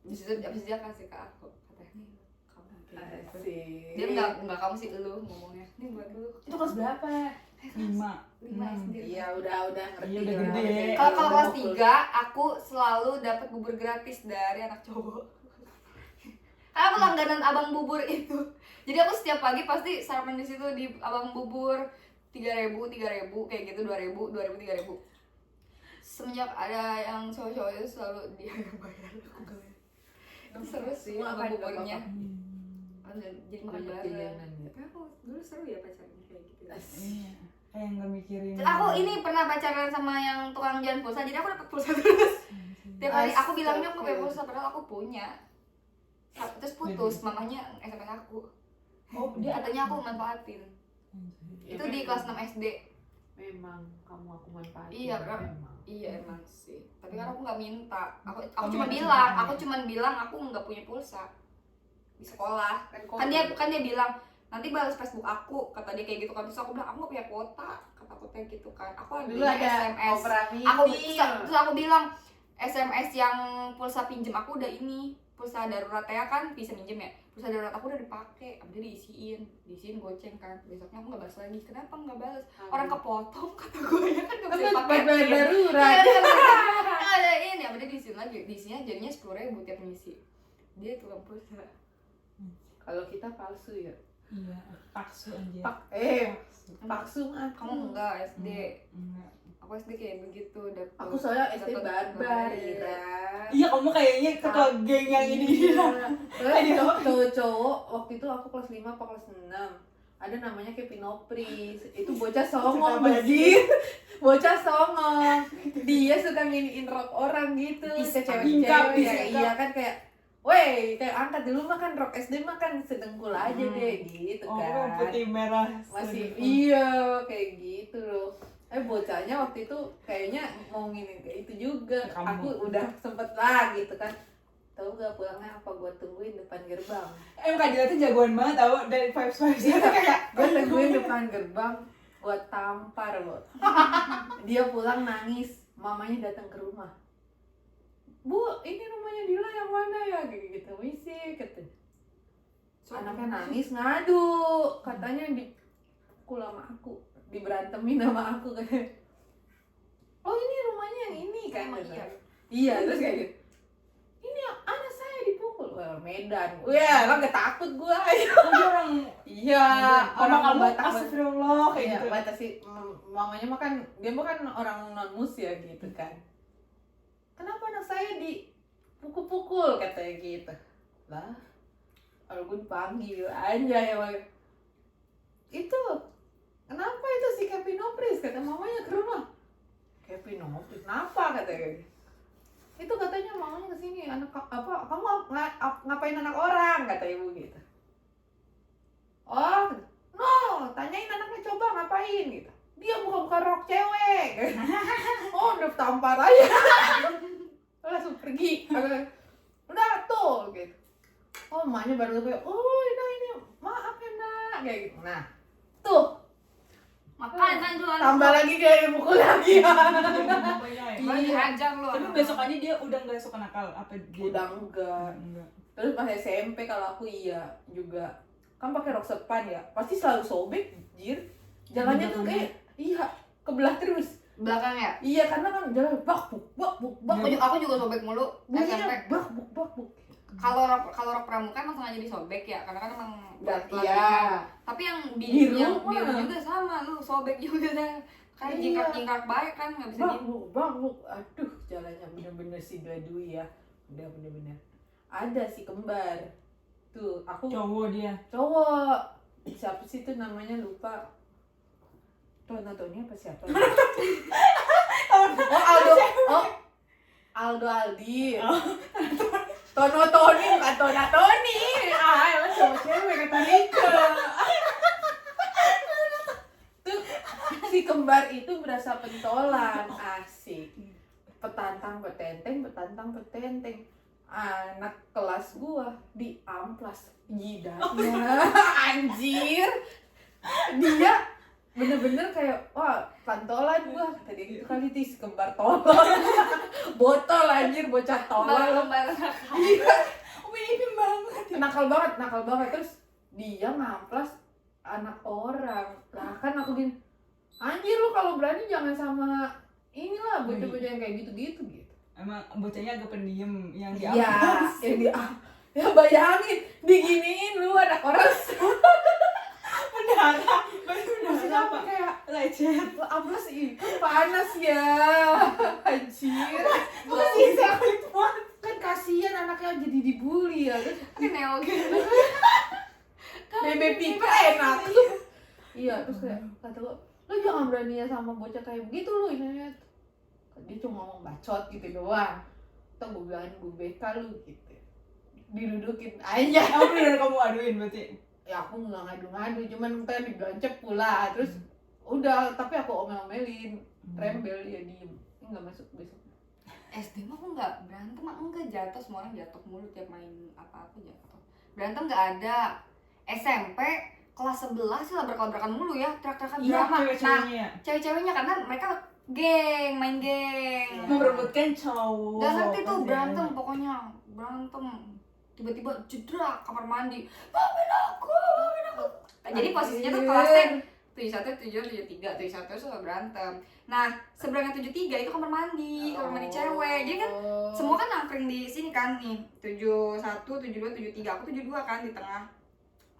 Di situ habis dia kasih ke aku. Katanya nih kamu kayak gitu. Asik. Dia enggak kamu sih lu ngomongnya. Ini buat lu. Itu kelas berapa? 5. 5 SD. Iya, udah ngerti. Iya, udah lah. gede. Kalau Udah kelas fokus. 3 aku selalu dapat bubur gratis dari anak cowok. Karena aku langganan abang bubur itu. Jadi aku setiap pagi pasti sarapan di situ di abang bubur 3.000 kayak gitu 2.000 3.000. Semenjak ada yang cowok-cowok itu selalu dia yang bayar aku gak bayar. Itu seru sih Semua abang kan buburnya. apa-apa. Jadi makan Banyak bareng. pilihan ya. Tapi aku dulu seru ya pacaran kayak gitu. Iya. Kayak nggak mikirin. Terus aku ini pernah pacaran sama yang tukang jalan pulsa, jadi aku dapat pulsa terus. Tiap hari aku bilangnya aku punya pulsa padahal aku punya. Terus putus, mamanya SMS aku. Oh, Dia katanya aku manfaatin. Ya, Itu di kelas 6 SD. Memang kamu aku manfaatin. Iya, Kak. memang. Iya emang sih. Tapi kan aku nggak minta. Aku Kamu cuma yang bilang, cinta, aku ya? cuma bilang aku nggak punya pulsa di sekolah. Kan Kan dia bilang nanti balas Facebook aku, kata dia kayak gitu kan. Terus aku bilang aku nggak punya kuota, kata aku kayak gitu kan. Aku dulu adanya ada SMS. opera Aku mini. terus aku bilang SMS yang pulsa pinjem aku udah ini pulsa darurat ya kan bisa minjem ya, pulsa darurat aku udah dipakai, abis itu diisiin goceng kan. Besoknya aku nggak balas lagi. Kenapa nggak balas? Orang kepotong kata gue ya kan nggak bisa dipakai. Bayar darurat. Ada ini abis itu diisiin lagi, diisinya jadinya 10.000 tiap ngisi. Dia tukang pulsa. Kalau kita palsu ya. Iya, paksu aja. Paksu mah. Kamu enggak SD? Enggak. Aku SD kayak begitu dapet. Aku soalnya SD dapet barbar, bayar. Ira. Iya, kamu kayaknya ketua geng yang ini. Iya. Soalnya cowok-cowok waktu itu aku kelas 5 apa kelas 6. Ada namanya Kevin Nopris. Itu bocah songong banget. Bocah songong. Dia suka nginiin rok orang gitu. Ke Bingkap, cewek-cewek ya. bingkap. Iya kan kayak weh, kayak angkat dulu mah kan rok SD mah kan sedengkul aja deh gitu Oh, kan. putih merah. Masih iya kayak gitu loh. Bocahnya waktu itu kayaknya mau nginin kayak itu juga. Kamu. Aku udah sempet lah gitu kan. Tahu gak pulangnya apa gua tungguin depan gerbang. Kak Dila tuh jagoan banget tau dari vibes-vibesnya tuh kayak Gua tungguin depan gerbang, gua tampar loh. Dia pulang nangis, mamanya datang ke rumah. Bu, ini rumahnya Dila yang mana ya? Gitu, misi kata. Anaknya nangis ngadu, katanya dipukul sama aku, diberantemin sama aku kayak. Oh ini rumahnya yang ini kan? Emang kata. iya. Iya, terus kayak gitu. Ini anak saya dipukul. Wah, Medan. Wah, emang gak takut gua. dia orang Iya, orang kamu Batak. astagfirullah kayak Iya, gitu. batasi mamanya mah kan dia mah kan orang non mus ya gitu kan. Kenapa anak saya dipukul-pukul katanya gitu. Lah, kalau gue dipanggil aja ya Bang. Itu kenapa itu si Kevin Nopris kata mamanya ke rumah. Kevin Nopris kenapa katanya. Itu katanya mamanya kesini anak apa kamu ngapain anak orang kata ibu gitu. Oh, no, tanyain anaknya coba ngapain gitu. Dia buka-buka rok cewek. Oh, udah tampar aja. Langsung pergi. Udah tuh gitu. Oh, emaknya baru kayak, "Oh, ini maaf ya, Nak." Kayak gitu. Nah, tuh Makan kan jualan. tambah lagi kayak dipukul lagi. Malah dihajar lu. Tapi besokannya dia udah nggak suka nakal apa dia? Udah enggak. Enggak. Terus pas SMP kalau aku iya juga. Kan pakai rok sepan ya. Pasti selalu sobek, jir. Jalannya tuh kayak iya, kebelah terus. Belakang ya? Iya, karena kan jalan bak buk bak buk bak. Aku juga sobek mulu SMP. Bunyinya bak buk bak buk. Kalau rok pramuka emang sengaja disobek ya, karena kan emang Iya. tapi yang Biru yang mah. biru juga sama lu sobek juga dah. Kan Iya. jingkrak baik kan nggak bisa Bang, aduh jalannya bener-bener si Dua-Dui ya, udah bener-bener. Ada si kembar, tuh aku Cowok dia. cowok, siapa sih tuh namanya lupa. Tony apa siapa? Aldo Aldi. Tony bukan Tony. Emang cowok cewek kata Rika. Tuh si kembar itu berasa pentolan, asik. Petantang petenteng. Anak kelas gua di amplas jidatnya. Anjir. Dia bener-bener kayak wah pantolan gua kata dia gitu kali si kembar tolol. Botol anjir bocah tolol. Iya. Mirip banget. nakal banget terus dia ngamplas anak orang lah kan aku gini anjir lu kalau berani jangan sama inilah bocah-bocah yang kayak gitu Emang bocahnya agak pendiam yang di iya atas. yang dia ya bayangin diginiin lu anak orang Benar. maksudnya apa kayak Lecet. amplas itu panas ya anjir Masih sih aku itu banget. kan kasihan anaknya jadi dibully ya terus neo gitu. bebe pipa enak iya terus kayak kata gue lu jangan berani ya sama bocah kayak begitu lu ini dia cuma ngomong bacot gitu doang atau gue bilangin gue BK lu gitu didudukin aja Oh bener kamu aduin berarti. ya aku nggak ngadu-ngadu cuman kita dibilang cepu lah terus udah tapi aku omel-omelin rembel dia diem ini nggak masuk besok SD mah aku nggak berantem, enggak jatuh, semua orang jatuh mulu tiap main apa-apa jatuh. Berantem nggak ada. SMP kelas 11 sih lah berkelabrakan mulu ya, teriak-teriakan Iya, drama. Nah, cewek-ceweknya. cewek-ceweknya karena mereka geng, main geng. Memperebutkan cowok. Gak ngerti tuh Pasti. berantem pokoknya, berantem. Tiba-tiba jedrak kamar mandi. Maafin aku. Nah, jadi posisinya tuh kelasnya 71, 72, 73, 71 terus suka berantem. Nah, seberangnya 73 itu kamar mandi cewek. Jadi kan semua kan nangkring di sini kan nih. 71, 72, 73. Aku 72 kan di tengah.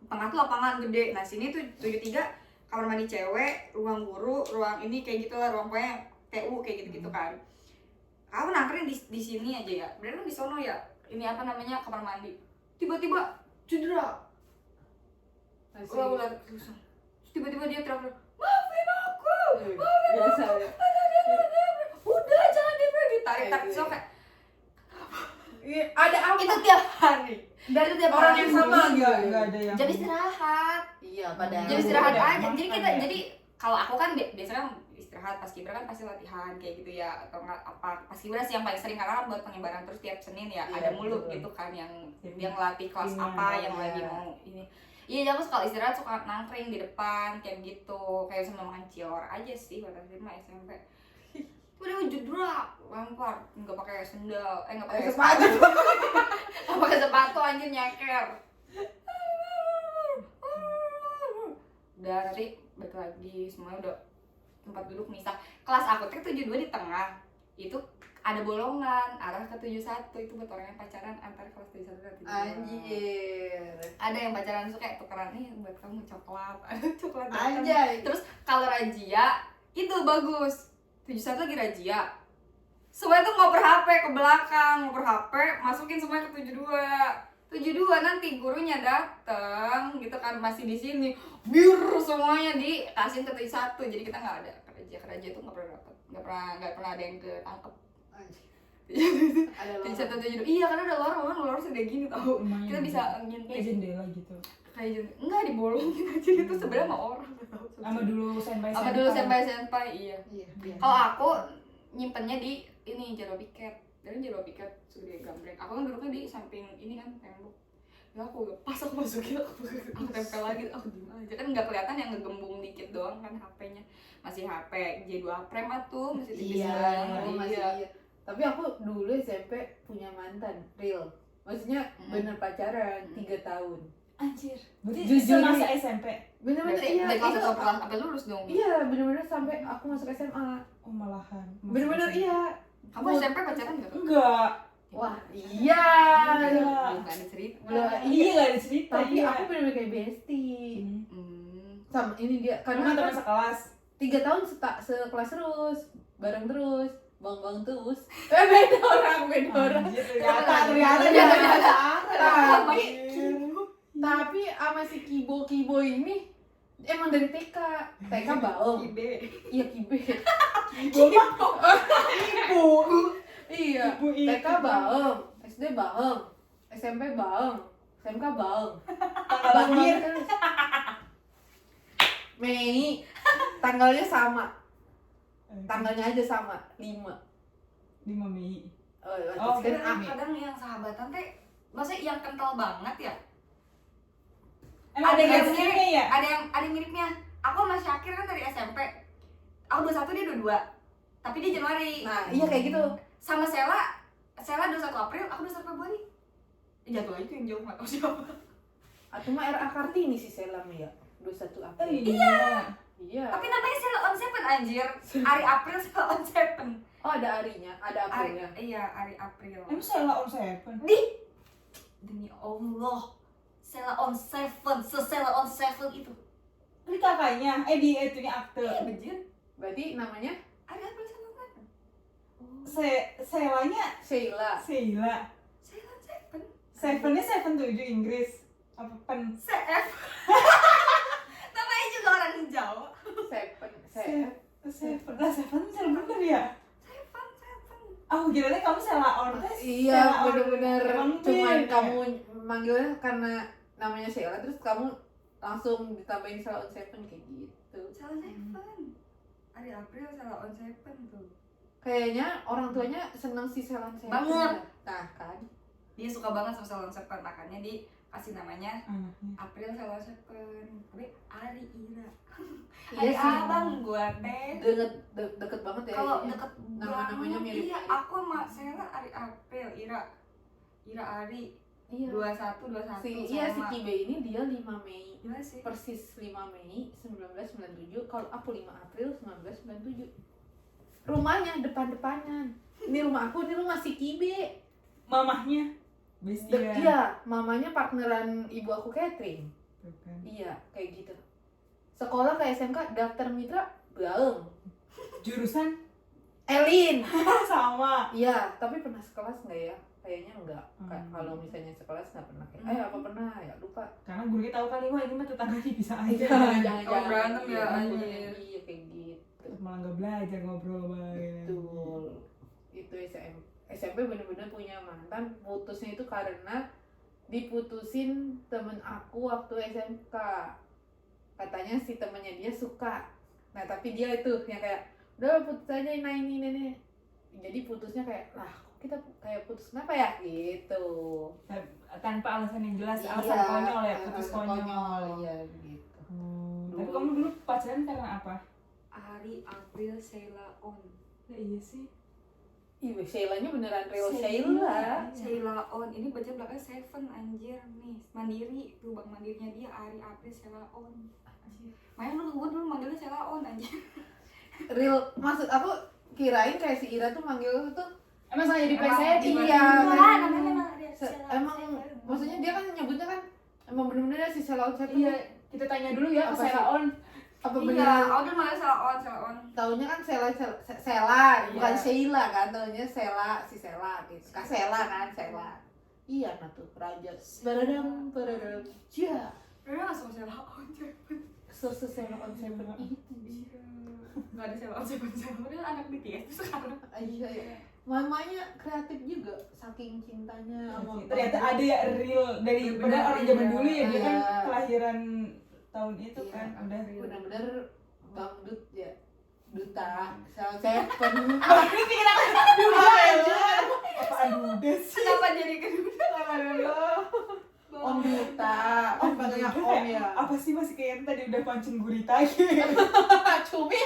Tengah tuh lapangan gede. Nah, sini tuh 73 kamar mandi cewek, ruang guru, ruang ini kayak gitulah, ruang pokoknya TU kayak gitu-gitu kan. Aku nangkring di sini aja ya. Berarti kan di sono ya. Ini apa namanya kamar mandi. Tiba-tiba cedera. Ulah terus tiba-tiba dia teriak, maafin aku, biasa ya udah jangan ditarik so kayak ada apa itu tiap hari dari itu tiap orang hari. yang sama Enggak ada yang. Jam istirahat, iya pada jam istirahat ada aja. makan Jadi kita ya. jadi kalau aku kan biasanya kan istirahat, pas kibra kan pasti latihan kayak gitu ya, atau enggak apa pas kibra sih yang paling sering karena kan buat pengibaran terus tiap Senin ya, Iya, ada mulu betul. gitu kan yang Tim- dia ngelatih kelas timnya, apa yang iya. lagi mau ini. Iya, aku sekali istirahat suka nangkring di depan kayak gitu, kayak sama makan cilor aja sih pada mah SMP. Udah jedrak, lempar, nggak pakai sendal, nggak pakai sepatu. nggak pakai sepatu anjir nyeker. Udah nanti balik lagi semuanya udah tempat duduk misah. Kelas aku tuh 72 di tengah, itu ada bolongan arah ke 71, itu buat orang yang pacaran antara kelas 71 dan 72. Anjir. Ada yang pacaran suka kayak tukeran nih buat kamu coklat, ada coklat datang. Anjay. Terus kalau razia itu bagus, 71 lagi razia, semuanya tuh ngoper HP ke belakang, ngoper HP masukin semuanya ke 72 nanti gurunya dateng gitu kan, masih di sini biur semuanya dikasihin ke 71. Jadi kita nggak ada kerja tuh nggak pernah dapet, nggak pernah ada yang ketangkep. Ada Di lorong. 71 iya karena ada lorong sudah gini tau, Lumayan. kita bisa kayak ngintip jendela gitu. kayak gitu. Enggak dibolongin aja itu sebenarnya sama orang tau. Sama dulu senpai. Sama dulu senpai iya. Iya. Kalau aku nyimpennya di ini jero piket, dan jero piket segede gambreng. Aku kan duduknya di samping ini kan tembok. Ya aku pas aku masukin aku tempel lagi, aku diem aja kan nggak kelihatan yang ngegembung dikit doang kan HP-nya, masih HP J2 Prime tuh masih tipis Iya, banget. masih Iya. iya. Tapi aku dulu SMP punya mantan real. Maksudnya bener pacaran 3 tahun. Anjir. Berarti Jujur semasa nih. SMP. Bener-bener Berarti iya. dari kelas itu- 1 sampai lulus dong. Iya, bener-bener sampai aku masuk SMA. Oh malahan. Bener-bener iya. Kamu SMP pacaran nggak? Enggak. Wah, iya. Belum ada cerita. Iya gak ada cerita. Tapi iya. aku bener-bener kayak bestie. Sama ini dia Karena karena teman kan sekelas. 3 tahun sekelas terus, bareng terus, bang terus. Beda orang. Anjir, ternyata Iya. tapi Tapi sama si Kibo ini emang dari TK baong. Iya Kibe. ibu. Iya. Ibu itu. TK baong, SD baong, SMP baong, SMK baong. Tanggal lahir. Terus. Mei, tanggalnya sama. Tanggalnya aja sama, 5. 5 Mei. Oh, Oh, kan Kadang yang sahabatan teh, maksudnya yang kental banget ya. Emang ada yang miripnya ya? Ada yang miripnya. Aku sama Syakir kan dari SMP. Aku 21, dia 22. Tapi dia Januari. Nah, iya kayak gitu. Sama Sela 21 April, aku 21 Februari. Jatuh aja tuh yang jauh, gak tau siapa. Atau mah RA Kartini si Selam ya, 21 Oh, April. iya. Iya. Tapi namanya Sela on Seven anjir. Ari April Sela on Seven. Oh, ada Arinya, ada Aprilnya. Iya, Ari April. Emang Sheila on Seven? Demi Allah. Sela on Seven, Sela on Seven itu. Ini kakaknya, di itunya akte. Iya, bejir. Berarti namanya Ari April Sela on Seven. Sheilanya Sheila. Sheila. Sela on Seven. Sevennya 7 Inggris. Apa pen? CF. Namanya juga orang Jawa. Seven lah, Seven bener ya? Seven. Oh, kira kamu Sheila on tes. Iya, bener-bener. Emang Cuman beda. kamu manggilnya karena namanya Sheila, terus kamu langsung ditambahin Sheila on Seven kayak gitu. Sela Seven. Ari April Sela on Seven tuh. Kayaknya orang tuanya seneng si Sheila on Seven. Banget. Nah kan. Dia suka banget sama Sela on Seven, makanya dikasih namanya Anaknya. April Sela on Seven. Tapi Ari Ira. Iya Ari sih. abang gua teh. Deket banget ya. Kalau ininya. deket Nama-namanya banget, mirip. iya, aku sama Sela Ari April, Ira Ari Iya. 21 Si Kibe ini dia 5 Mei. Gila sih. Persis 5 Mei 1997. Kalau aku 5 April 1997. Rumahnya depan-depanan. Ini rumah aku, ini rumah si Kibe. Mamahnya bestia. Iya, mamanya partneran ibu aku Catherine. Tuh kan. Iya, kayak gitu. Sekolah ke SMK daftar mitra baeng. Jurusan Elin. sama. Iya, tapi pernah sekelas nggak ya? Kayaknya enggak. Kalau Hmm. misalnya sekelas nggak pernah. Apa pernah ya? Lupa. Karena gurunya tahu kali, wah ini mah tetangganya bisa aja. Oh, berantem ya, anjir. Iya, kayak gitu. Terus malah nggak belajar ngobrol baik. Betul. Itu SMP bener-bener punya mantan. Putusnya itu karena diputusin temen aku waktu SMK. Katanya si temennya dia suka. Nah tapi dia itu yang kayak udah putus aja ini. Jadi putusnya kayak lah kita kayak putus kenapa ya gitu. Tanpa alasan yang jelas, Iya, alasan konyol ya, putus alasan konyol. Iya gitu. Tapi kamu dulu pacaran karena apa? Ari April Sheila on. Ya, iya sih. Iya, Sheila-nya beneran real Sheila. Sheila. Sheila on. Ini baca belakang Seven anjir nih. Mandiri tuh bang mandirinya dia Ari April Sheila on. Makanya gue dulu manggilnya Sheila on anjir. Real, maksud aku kirain kayak si Ira tuh manggil tuh Emang saya di Emang PSI? iya, Enggak, kan. namanya emang Ari Sheila Emang Seven. maksudnya dia kan nyebutnya kan emang bener-bener si Sheila on Seven. Iya, kita tanya dulu ya ke Apa Sheila sih? on. Apa Iya, beneran? aku dulu manggil Sheila on. Taunya kan Sheila, Iya. bukan Sheila kan, taunya Sheila, si Sheila gitu. Kak Sheila kan, Sheila. Iya, nah tuh raja. Baradam. Ya, Udah nggak sama Sheila on Seven. Sheila on Seven itu. Nggak ada Sheila on Seven. Udah anak BTS sekarang. Iya, ya. Mamanya kreatif juga, saking cintanya sama Ternyata ada ya real dari Bener, padahal orang zaman iya. dulu ya, dia kan Iya. kelahiran tahun itu Iya, kan udah. bener-bener bangdut ya, duta Sheila Seven. Ini pikir aku dulu aja. Apaan udah sih? Kenapa jadi kedua? Om duta, om panggilnya om ya. Apa sih masih kayak yang tadi udah pancing gurita gitu. Cumi,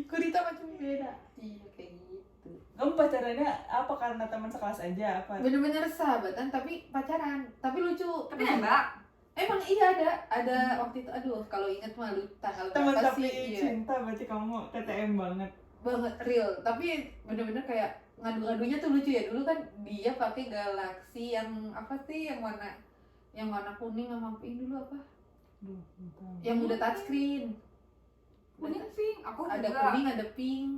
gurita macam beda. Iya kayak gitu. Kamu pacarannya apa karena teman sekelas aja apa? Bener-bener sahabatan tapi pacaran, tapi lucu. Tapi nembak. Emang iya ada waktu itu. Aduh kalau inget mah lu tanggal Teman berapa tapi sih? Iya. cinta berarti kamu TTM banget. Banget real, tapi bener-bener kayak ngadu-ngadunya tuh lucu ya. Dulu kan dia pakai Galaxy yang apa sih, yang warna kuning sama pink dulu apa? Yang udah touchscreen. Kuning pink, aku Ada juga. kuning, ada pink.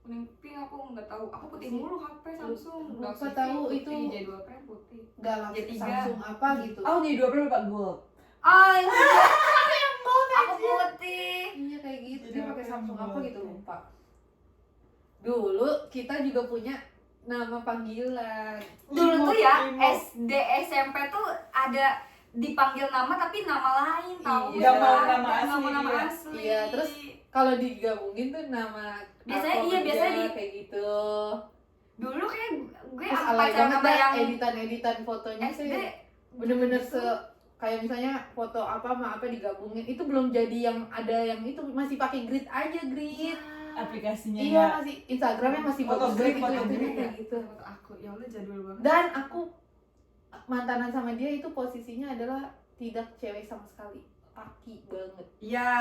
Kuning pink aku nggak tahu. Aku putih Sih. mulu HP Samsung. Lupa Galaxy tahu pink, itu. putih, J2 Prime putih. Galaxy J3. Samsung apa gitu. Oh, jadi 2 berapa gold? Ah, aku putih. Iya kayak gitu. Jadi Dia apa pakai yang Samsung apa gold? gitu, lupa. Dulu kita juga punya nama panggilan. Dulu tuh ya Imo. SD SMP tuh ada dipanggil nama tapi nama lain tahu. Iya. Nggak mau nama asli, Nama iya. asli. Iya, terus kalau digabungin tuh nama Biasanya apa iya, aja, biasanya kayak gitu. dulu kayak gue Terus apa alay pacaran banget sama dah yang editan fotonya SD sih. Bener-bener kayak misalnya foto apa sama apa digabungin, itu belum jadi yang ada yang itu, masih pakai grid aja, grid. Aplikasinya Iya, ya. masih Instagramnya masih Foto bagus grid, gitu, foto itu grid kayak gitu. foto aku ya Allah jadul banget. Dan aku mantanan sama dia itu posisinya adalah tidak cewek sama sekali, laki banget, Iya,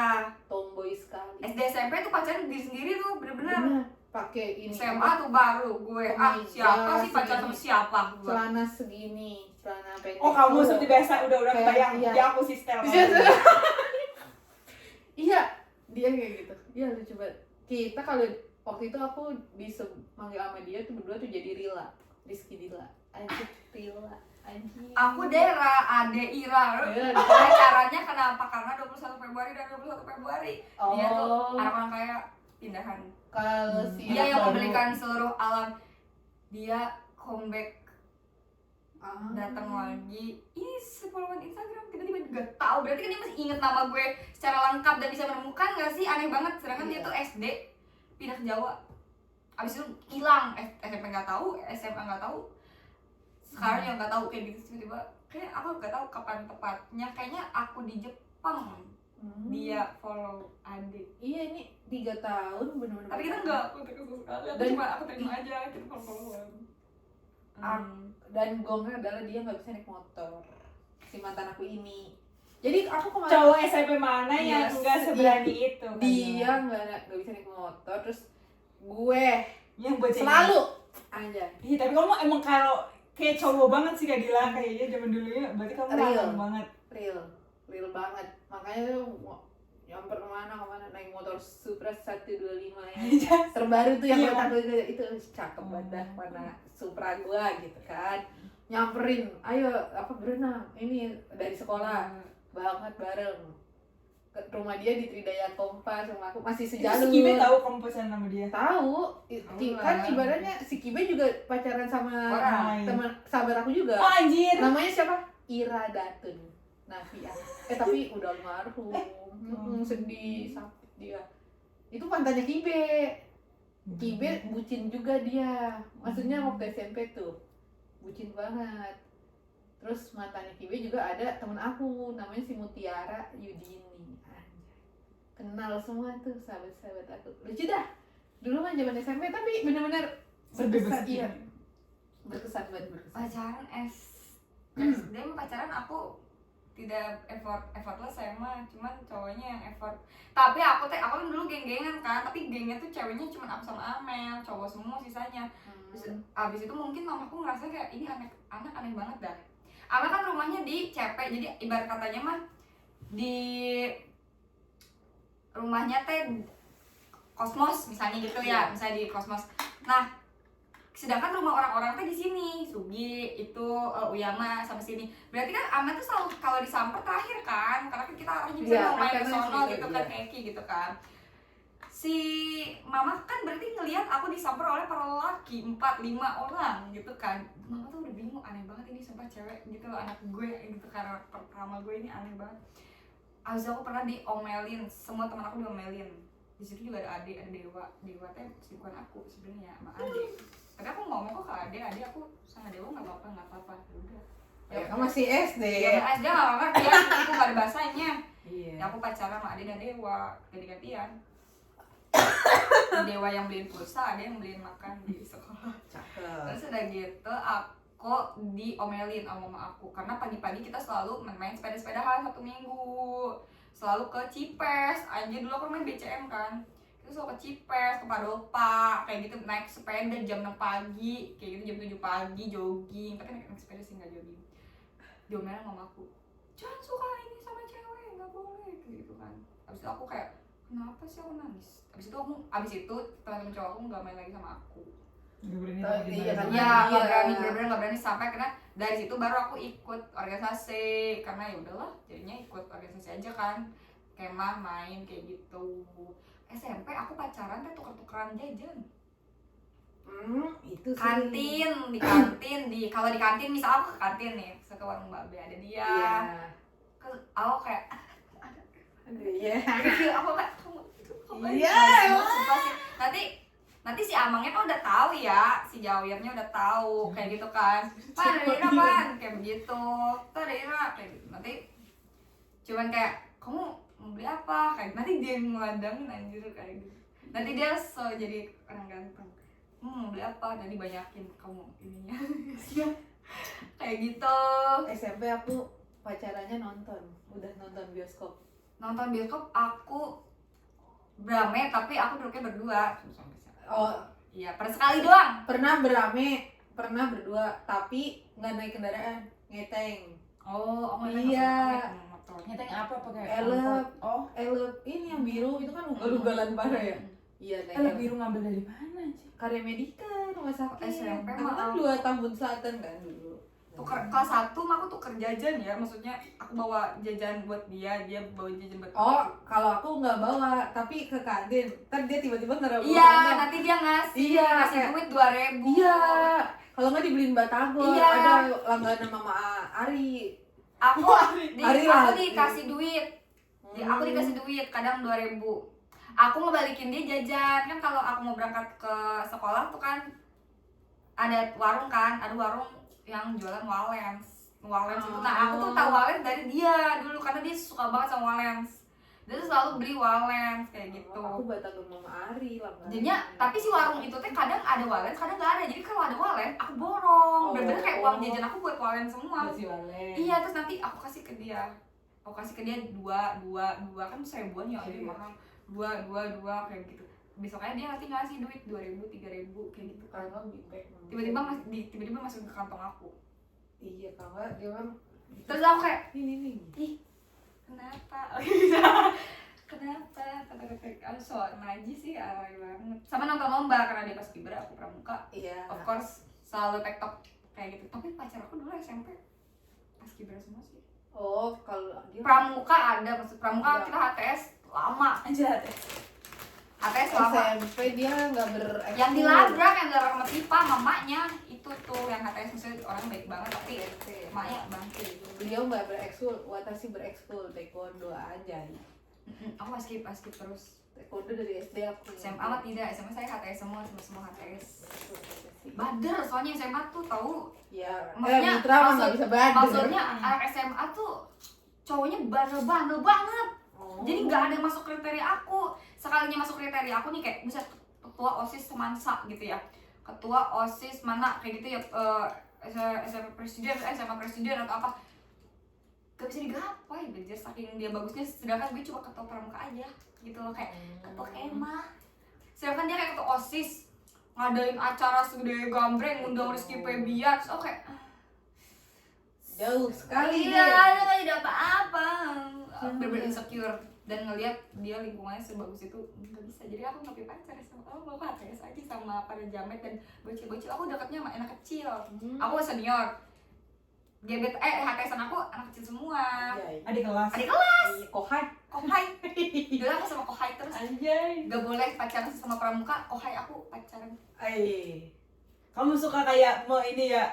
tomboy sekali. SD SMP tuh pacaran diri sendiri tuh bener-bener. Bener, pakai ini SMA tuh baru gue Kemeja siapa sih pacaran sama segini. siapa gue. celana segini, celana pendek. Oh, kamu tuh. seperti biasa udah Kayak, kebayang. iya. Ya aku sih setel. Iya, iya, dia kayak gitu. Iya lucu banget. Kita kalau waktu itu aku manggil sama dia tuh berdua tuh jadi Rila, Rizky Dila, anjir Rila, anjir. Aku Dera, Ade Ira. Iya, Pacarannya kenapa? Karena 21 Februari dan 21 Februari. Dia tuh Oh, orang kaya pindahan. kalau si Dia yang baru. memberikan seluruh alam. Dia comeback Ah. datang lagi. Ini followan Instagram tiba-tiba gak tahu. Berarti kan dia masih inget nama gue secara lengkap dan bisa menemukan gak sih? Aneh banget. Sedangkan dia Iya. tuh SD pindah ke Jawa. Abis itu hilang. SMP nggak tahu, SMA nggak tahu. Sekarang yang nggak tahu kayak gitu tiba-tiba. Kayak aku nggak tahu kapan tepatnya. Kayaknya aku di Jepang. Hmm. Dia follow adik. Iya, ini 3 tahun bener-bener. Tapi kita nggak kontak sekali. Aku Dan- cuma aku terima aja kita follow-followan. Dan gongnya adalah dia nggak bisa naik motor, si mantan aku ini. Jadi aku kemarin Cowok SMP mana yang Yes, enggak seberani itu? kan? dia nggak bisa naik motor, terus gue yang buat selalu aja. Iya, tapi kamu emang kalau kayak cowok banget sih Kak Dila, kayaknya zaman dulu ya. Berarti kamu Real. lama banget. real banget. Makanya tuh nyamper kemana naik motor Supra 125 yang terbaru tuh yang Iya. kotak itu cakep banget dah, warna Supra gua gitu kan. Nyamperin, ayo apa berenang ini dari sekolah banget bareng ke rumah dia di Tridaya Kompas, sama aku masih Itu sejalur. si Kibe tahu kamu pacaran sama dia? Tahu, Tahu kan lah. ibaratnya si Kibe juga pacaran sama Orang lain. teman sahabat aku juga. Oh anjir. Namanya siapa? Ira Datun Navia. Tapi udah almarhum. Sedih, sakit dia. Itu mantannya Kibe. Kibe bucin juga dia. Maksudnya waktu SMP tuh bucin banget. Terus mantannya Kibe juga ada temen aku, namanya si Mutiara Yudini. Anjay. Kenal semua tuh sahabat-sahabat aku. Lucu dah. Dulu kan zaman SMP tapi bener-bener berkesan. Iya. Berkesan banget, berkesan. Pacaran SD mah pacaran aku tidak effortless saya mah, cuman cowoknya yang effort. Tapi aku kan dulu geng-gengan kan, tapi gengnya tuh ceweknya cuman aku sama Amel, cowok semua sisanya. Terus abis itu mungkin mamaku ngerasa kayak ini anak aneh banget dah. Amel kan rumahnya di CP, jadi ibarat katanya mah di rumahnya teh kosmos misalnya gitu ya, misalnya di kosmos. Nah, sedangkan rumah orang-orang teh di sini, Sugi itu Uyama sama sini. Berarti kan Amel tuh selalu kalau disamper terakhir kan, karena kan kita arahnya bisa Iya, mau main ke karena sono gitu, gitu kan, iya. Eki gitu kan. Si mama kan berarti ngelihat aku disamper oleh para lelaki 4-5 orang gitu kan. Mama tuh udah bingung, aneh banget ini sumpah cewek gitu loh, anak gue gitu, karena pertama gue ini aneh banget. Abis aku pernah diomelin, semua teman aku diomelin. Di situ juga ada Ade, ada Dewa teh selingkuhan aku sebenarnya sama Ade. Tapi aku ngomong kok ke Ade aku sama Dewa nggak apa-apa. Udah. Ya kan masih SD. Ya aja nggak apa-apa, dia itu gak ada bahasanya. Iya. Ya aku pacaran sama Ade dan Dewa, ganti-gantian. Dewa yang beliin pulsa, ada yang beliin makan di sekolah. Cakep. Terus udah gitu aku diomelin sama mama aku karena pagi-pagi kita selalu main sepeda-sepedahan 1 minggu, selalu ke Cipes. Anjir dulu aku main BCM kan, Terus suka ke Cipes, ke Padopa, kayak gitu naik sepeda jam 6 pagi, kayak gitu jam 7 pagi jogging, tapi naik sepeda sih nggak jogging. Diomelin sama aku, jangan suka ini sama cewek, nggak boleh, kayak gitu kan. Abis itu aku kayak, kenapa sih aku nangis? Abis itu teman-teman cowok aku nggak main lagi sama aku. Nggak berani Oh, lagi iya, main. kan? Ya nggak Iya. berani, bener-bener nggak berani sampai karena dari situ baru aku ikut organisasi karena ya udahlah jadinya ikut organisasi aja kan, kemah main kayak gitu. SMP aku pacaran tuh tuker-tukeran jajan. Itu sih. Kantin kalau di kantin misal aku ke kantin nih, misal ke warung Mbak B ada dia. Iya. Aku kayak Iya. aku kayak kamu Iya. sumpah sih. Nanti si Amangnya kan udah tahu ya, si Jawirnya udah tahu kayak gitu kan. Pak ada Ira pan kayak begitu. Tuh ada Ira kayak gitu. Nanti cuman kayak kamu mau beli apa? Kayak nanti dia ngeladangin anjir kayak gitu. Nanti dia jadi orang ganteng. Mau beli apa? Nanti banyakin kamu ininya. Kayak gitu. SMP aku pacarannya udah nonton bioskop. Nonton bioskop aku berame tapi aku duduknya berdua. Oh, Iya, per sekali doang. pernah berame, pernah berdua, tapi nggak naik kendaraan, ngeteng. Oh, Iya. motor. Nyeteng apa pakai Elep. angkot? Oh, Elep ini yang biru itu kan ugal-ugalan parah ya. Iya, naik elep biru ngambil dari mana sih? Karya Medika, rumah sakit. SMP Aku mah kan 2 tahun selatan kan dulu. Tuker kelas 1 mah aku tuker jajan ya, maksudnya aku bawa jajan buat dia bawa jajan buat Oh, aku. kalau aku nggak bawa, tapi ke kantin. Ntar dia tiba-tiba naruh Iya, kantong. nanti dia ngasih Iya, duit 2.000. Iya. Kalau nggak dibeliin batagor, Iya. ada langganan Mama Ari. Aku Hari aku lagi. dikasih duit. Aku dikasih duit kadang 2.000. Aku ngebalikin dia jajan. Kan kalau aku mau berangkat ke sekolah tuh kan ada warung yang jualan Walens itu. Nah, aku tuh tahu Walens dari dia dulu karena dia suka banget sama Walens. Dia tuh selalu beli Walens kayak gitu. Aku batagor Mama Ari langganan. Jadinya, tapi si warung itu teh kadang ada Walens, kadang nggak ada. Jadi kalau ada Walens, aku borong. Bener-bener kayak uang jajan aku buat Walens semua. Masih Walen. Iya, terus nanti aku kasih ke dia. dua kan 1.000-an ya, jadi mahal. Dua kayak gitu. Besoknya dia ngasih duit 2.000, 3.000 kayak gitu kan. Kalau Big Bag. Tiba-tiba masuk ke kantong aku. Iya, kalau nggak dia bilang Terus aku kayak, ini. ih, kenapa? Kenapa? Kata-kata aku so najis sih, alay banget. Sama nonton lomba karena dia paskibra, aku pramuka. Iya. Of course selalu tektok kayak gitu. Tapi pacar aku dulu SMP paskibra semua sih. Oh, kalau dia Pramuka ada, maksud pramuka Iya. kita HTS lama. Anjir hati. HTS lama. SMP dia nggak berekskul. Yang dilabrak, yang dilabrak sama pipa, mamanya itu tuh yang HTS maksudnya orang baik banget tapi emaknya bangke gitu. Beliau nggak berekskul, Watashi berekskul taekwondo aja. Aku paskib terus. Taekwondo dari SD aku. SMA mah tidak, SMA saya HTS semua HTS. Bader soalnya SMA tuh tahu. Ya, Maksudnya, Mitra mah nggak bisa bader. Maksudnya anak SMA tuh cowoknya bandel banget. Oh. Jadi nggak ada yang masuk kriteria aku. Sekalinya masuk kriteria aku nih kayak bisa ketua OSIS Semansa gitu ya. Ketua OSIS mana kayak gitu ya, SMA presiden atau apa. Gak bisa digapai belajar saking dia bagusnya, sedangkan gue cuma ketua pramuka aja gitu loh, kayak ketua kemah. Sedangkan dia kayak ketua OSIS, ngadain acara segede gambreng, ngundang Rizky Febian, terus aku kayak Jauh sekali iya, dia. dia gak jadi apa-apa. Bener-bener insecure dan ngelihat dia lingkungannya sebagus itu nggak bisa. Jadi aku nggak punya pacar sama mau HTS aja sama para jamet dan bocil-bocil. Aku dekatnya sama anak kecil. Aku senior. HTS-an aku anak kecil semua. Adik kelas. Adik kelas. Kohai. Kohai. Dulu aku sama Kohai terus. Anjay. Gak boleh pacaran sama pramuka. Kohai aku pacaran. Kamu suka kayak mau ini ya?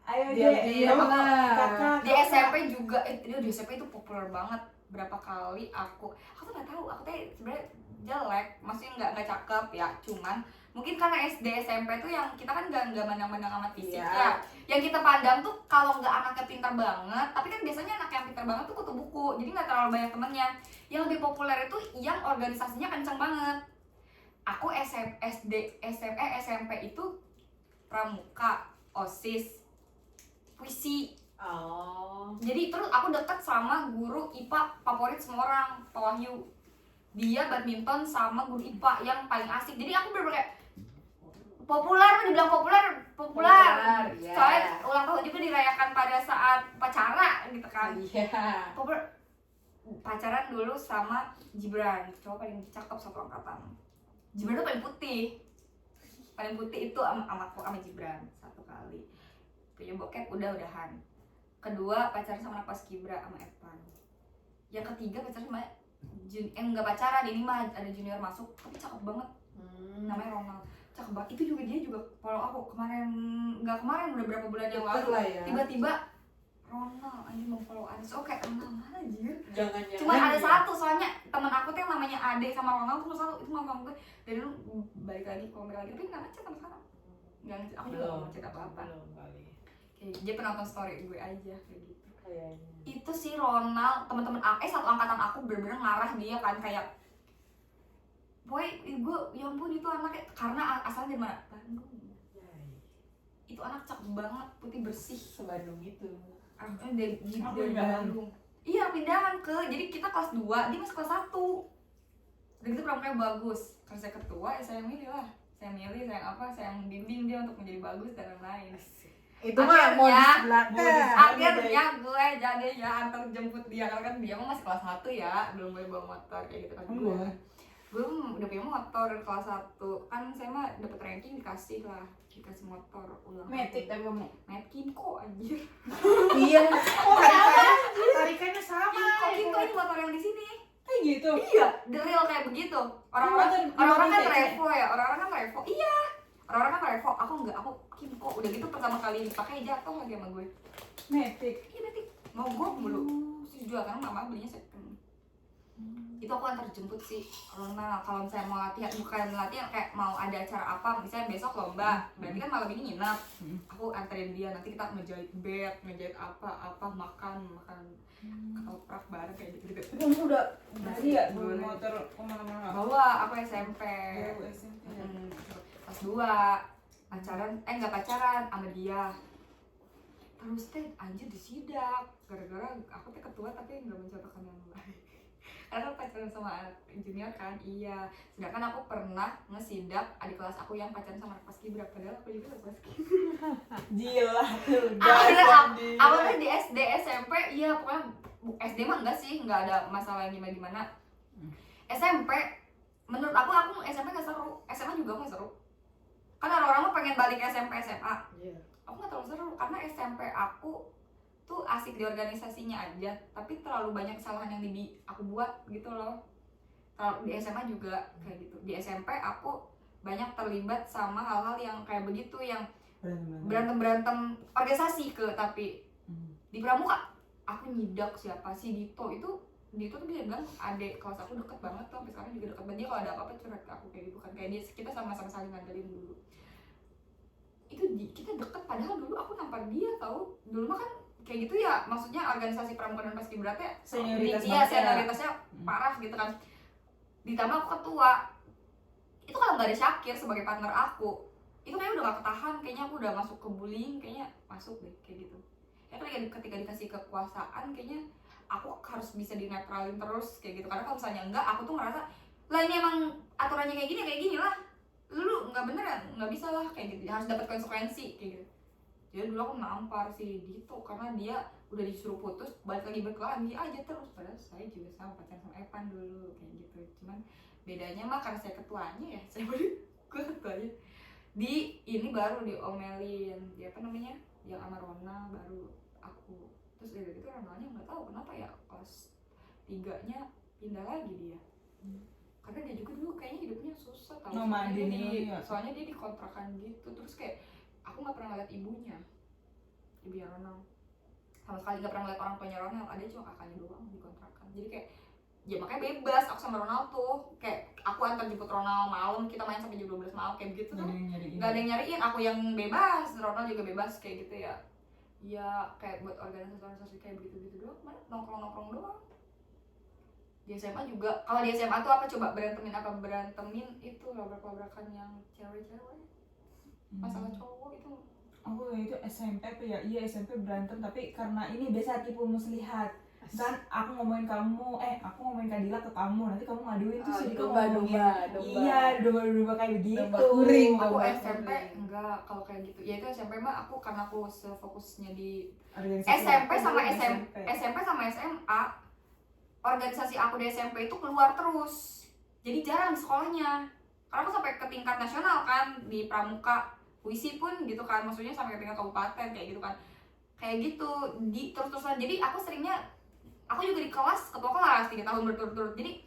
Ayo Dia deh. kamu Kakak. Di SMP juga, di SMP itu populer banget. Berapa kali aku tuh nggak tahu, aku tuh sebenarnya jelek, maksudnya nggak cakep ya, cuman mungkin karena SD SMP tuh yang kita kan nggak mandang-mandang amat fisik ya, yang kita pandang tuh kalau nggak anaknya pintar banget, tapi kan biasanya anak yang pintar banget tuh kutu buku, jadi nggak terlalu banyak temennya. Yang lebih populer itu yang organisasinya kenceng banget. Aku SD, SMP itu pramuka, OSIS, puisi. Oh. Jadi terus aku deket sama guru IPA favorit semua orang, Pak Wahyu. dia badminton sama guru IPA yang paling asik. Jadi aku bener-bener kayak populer, dibilang populer. Populer, ya. Soalnya ulang tahun juga dirayakan pada saat upacara gitu kan. Iya. Populer. Pacaran dulu sama Gibran, cowok paling cakep satu angkatan. Gibran tuh paling putih itu sama Gibran satu kali. Punya bokep udahan. Kedua pacaran sama Napas Kibra sama Evan. Yang ketiga pacaran sama enggak pacaran, ini mah ada junior masuk tapi cakep banget. Namanya Ronald. Cakep banget. Itu juga dia juga follow aku nggak kemarin udah berapa bulan yang lalu. Ya. Tiba-tiba Ronald anjir mau follow Anis. Oh kayak kenal anjir. Jangan. Cuma ada satu soalnya teman aku tuh yang namanya Ade sama Ronald tuh satu itu mama gue. Dari dulu balik lagi lagi tapi nggak ngechat sama sekarang. Nggak ngechat. Aku juga nggak ngechat apa-apa. Belum kali. Kayak dia penonton story gue aja kayak gitu. Kayaknya. Itu si Ronald teman-teman satu angkatan aku bener-bener ngarah dia kan kayak boy gue ya ampun itu anaknya karena asalnya dari mana Bandung itu anak cakep banget putih bersih Se-Bandung itu. dari Bandung iya pindahan jadi kita kelas 2 dia masih kelas 1 udah gitu programnya bagus karena saya ketua ya saya milih lah saya yang bimbing dia untuk menjadi bagus dan lain-lain. Itu mah modus belaka. Akhirnya gue jadi ya antar jemput dia karena kan dia mah masih kelas 1 ya belum boleh bawa motor kayak gitu kan. Gue udah punya motor kelas 1 kan saya mah dapet ranking dikasih motor ulang. Metik tapi kamu. Metkin kok anjir. Iya. Tarikannya sama. Kinko ini motor yang di sini. Kayak gitu. Iya, the real kayak begitu. Orang-orang kan Revo ya, orang-orang kan Revo. Iya. Orang-orang kan Revo, aku enggak, aku Kinko. Udah gitu pertama kali dipakai jatuh lagi sama gue. Metik. Iya Metik. Mau gue mulu. Terus jual karena mama belinya second. Itu aku antar jemput sih Ronald kalau misalnya mau latihan bukan latihan kayak mau ada acara apa misalnya besok lomba berarti kan malam ini nginap aku anterin dia nanti kita ngejahit bed ngejahit apa makan ketoprak bareng kayak gitu. Kamu udah dari ya Boleh. bawa motor kemana-mana? Bawa aku SMP Bawa SMP. kelas 2 pacaran nggak pacaran sama dia terus anjir disidak gara-gara aku ketua tapi nggak mencontohkan yang lain karena pacaran sama junior kan iya sedangkan aku pernah ngesidak adik kelas aku yang pacaran sama Pas Kibra padahal aku juga Pas Kibra Gila tuh. aku tuh di SD SMP iya pokoknya SD mah enggak sih nggak ada masalah yang gimana SMP menurut aku SMP nggak seru SMA juga nggak seru kan orang-orang mah pengen balik SMP SMA aku nggak terlalu seru karena SMP aku tuh asik di organisasinya aja tapi terlalu banyak kesalahan yang aku buat gitu loh. Di SMA juga kayak gitu. Di SMP aku banyak terlibat sama hal-hal yang kayak begitu yang berantem organisasi tapi di pramuka aku nyidak siapa sih Dito tuh bisa bilang adek kelas aku deket banget tuh sampai sekarang juga deket banget dia kalau ada apa-apa curhat ke aku kayak gitu kan kayak dia kita sama-sama saling ngandelin dulu itu kita deket padahal dulu aku nampar dia tahu dulu mah kan kayak gitu ya maksudnya organisasi pramuka dan paskibraka senioritasnya parah gitu kan ditambah aku ketua itu kalau nggak ada Syakir sebagai partner aku itu kayaknya udah gak ketahan kayaknya aku udah masuk ke bullying kayaknya masuk deh kayak gitu ya ketika dikasih kekuasaan kayaknya aku harus bisa dinetralin terus kayak gitu karena kalau misalnya enggak aku tuh ngerasa lah ini emang aturannya kayak gini lah lu nggak bener ya nggak bisa lah kayak gitu harus dapat konsekuensi kayak gitu. Jadi dulu aku nampar si Dito karena dia udah disuruh putus balik lagi berkelahi aja terus padahal saya juga sama pacaran sama Evan dulu kayak gitu cuman bedanya mah karena saya ketuanya ya saya gue ketuanya di ini baru diomelin dia apa namanya yang sama Rona baru aku terus dari itu Ronanya nggak tahu kenapa ya kelas 3-nya pindah lagi dia karena dia juga dulu kayaknya hidupnya susah tau soalnya dia di kontrakan gitu terus kayak aku nggak pernah lihat ibunya ibu Ronald sama sekali nggak pernah lihat orang tuanya Ronald ada cuma kakaknya doang di kontrakan jadi kayak ya makanya bebas aku sama Ronald tuh kayak aku antar jemput Ronald malam kita main sampai jam 12 malam kayak begitu tuh nggak ada yang nyariin aku yang bebas Ronald juga bebas kayak gitu ya kayak buat organisasi kayak begitu doang mana nongkrong doang di SMA juga kalau di SMA tuh apa coba berantemin itu labrak-labrakan yang cewek-cewek masalah cowok itu aku itu SMP tuh ya iya SMP berantem tapi karena ini biasa tipu muslihat Kan aku ngomongin kamu, aku ngomongin Kadila ke kamu, nanti kamu ngaduin terus jadi kamu domba. iya domba kayak begitu. Domba kuring. Aku Domba SMP kuring. enggak, kalau kayak gitu ya itu SMP mah aku karena aku sefokusnya di Organisasi SMP aku sama dulu di SMP sama SMA. Organisasi aku di SMP itu keluar terus, jadi jarang di sekolahnya karena aku sampai ke tingkat nasional kan di pramuka puisi pun gitu kan, maksudnya sampai ke tingkat kabupaten kayak gitu kan, kayak gitu di terus-terusan. Jadi aku seringnya aku juga di kelas ketua kelas 3 tahun berturut-turut, jadi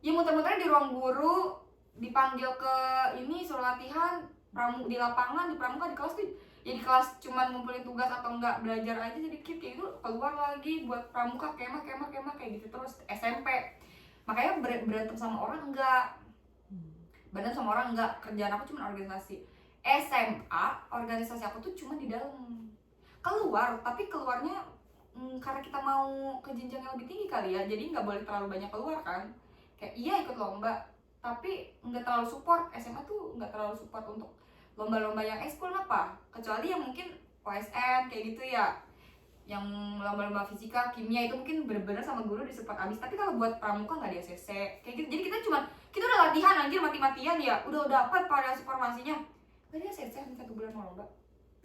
ya muter-muter di ruang guru, dipanggil ke ini suruh latihan di lapangan, di pramuka, di kelas tuh ya di kelas cuman ngumpulin tugas atau enggak belajar aja sedikit kayak gitu, keluar lagi buat pramuka kemah kayak gitu terus. SMP makanya berantem sama orang enggak, berantem sama orang enggak, kerjaan aku cuma organisasi. SMA organisasi aku tuh cuma di dalam, keluar tapi keluarnya karena kita mau ke jenjang yang lebih tinggi kali ya, jadi nggak boleh terlalu banyak keluar kan, kayak iya ikut lomba tapi nggak terlalu support. SMA tuh nggak terlalu support untuk lomba-lomba yang ekskul apa, kecuali yang mungkin OSN kayak gitu ya, yang lomba-lomba fisika kimia itu mungkin bener-bener sama guru disupport abis. Tapi kalau buat pramuka nggak di ACC kayak gitu, jadi kita udah latihan anjir mati-matian ya, udah dapat pada informasinya nggak di ACC 1 bulan mau lomba,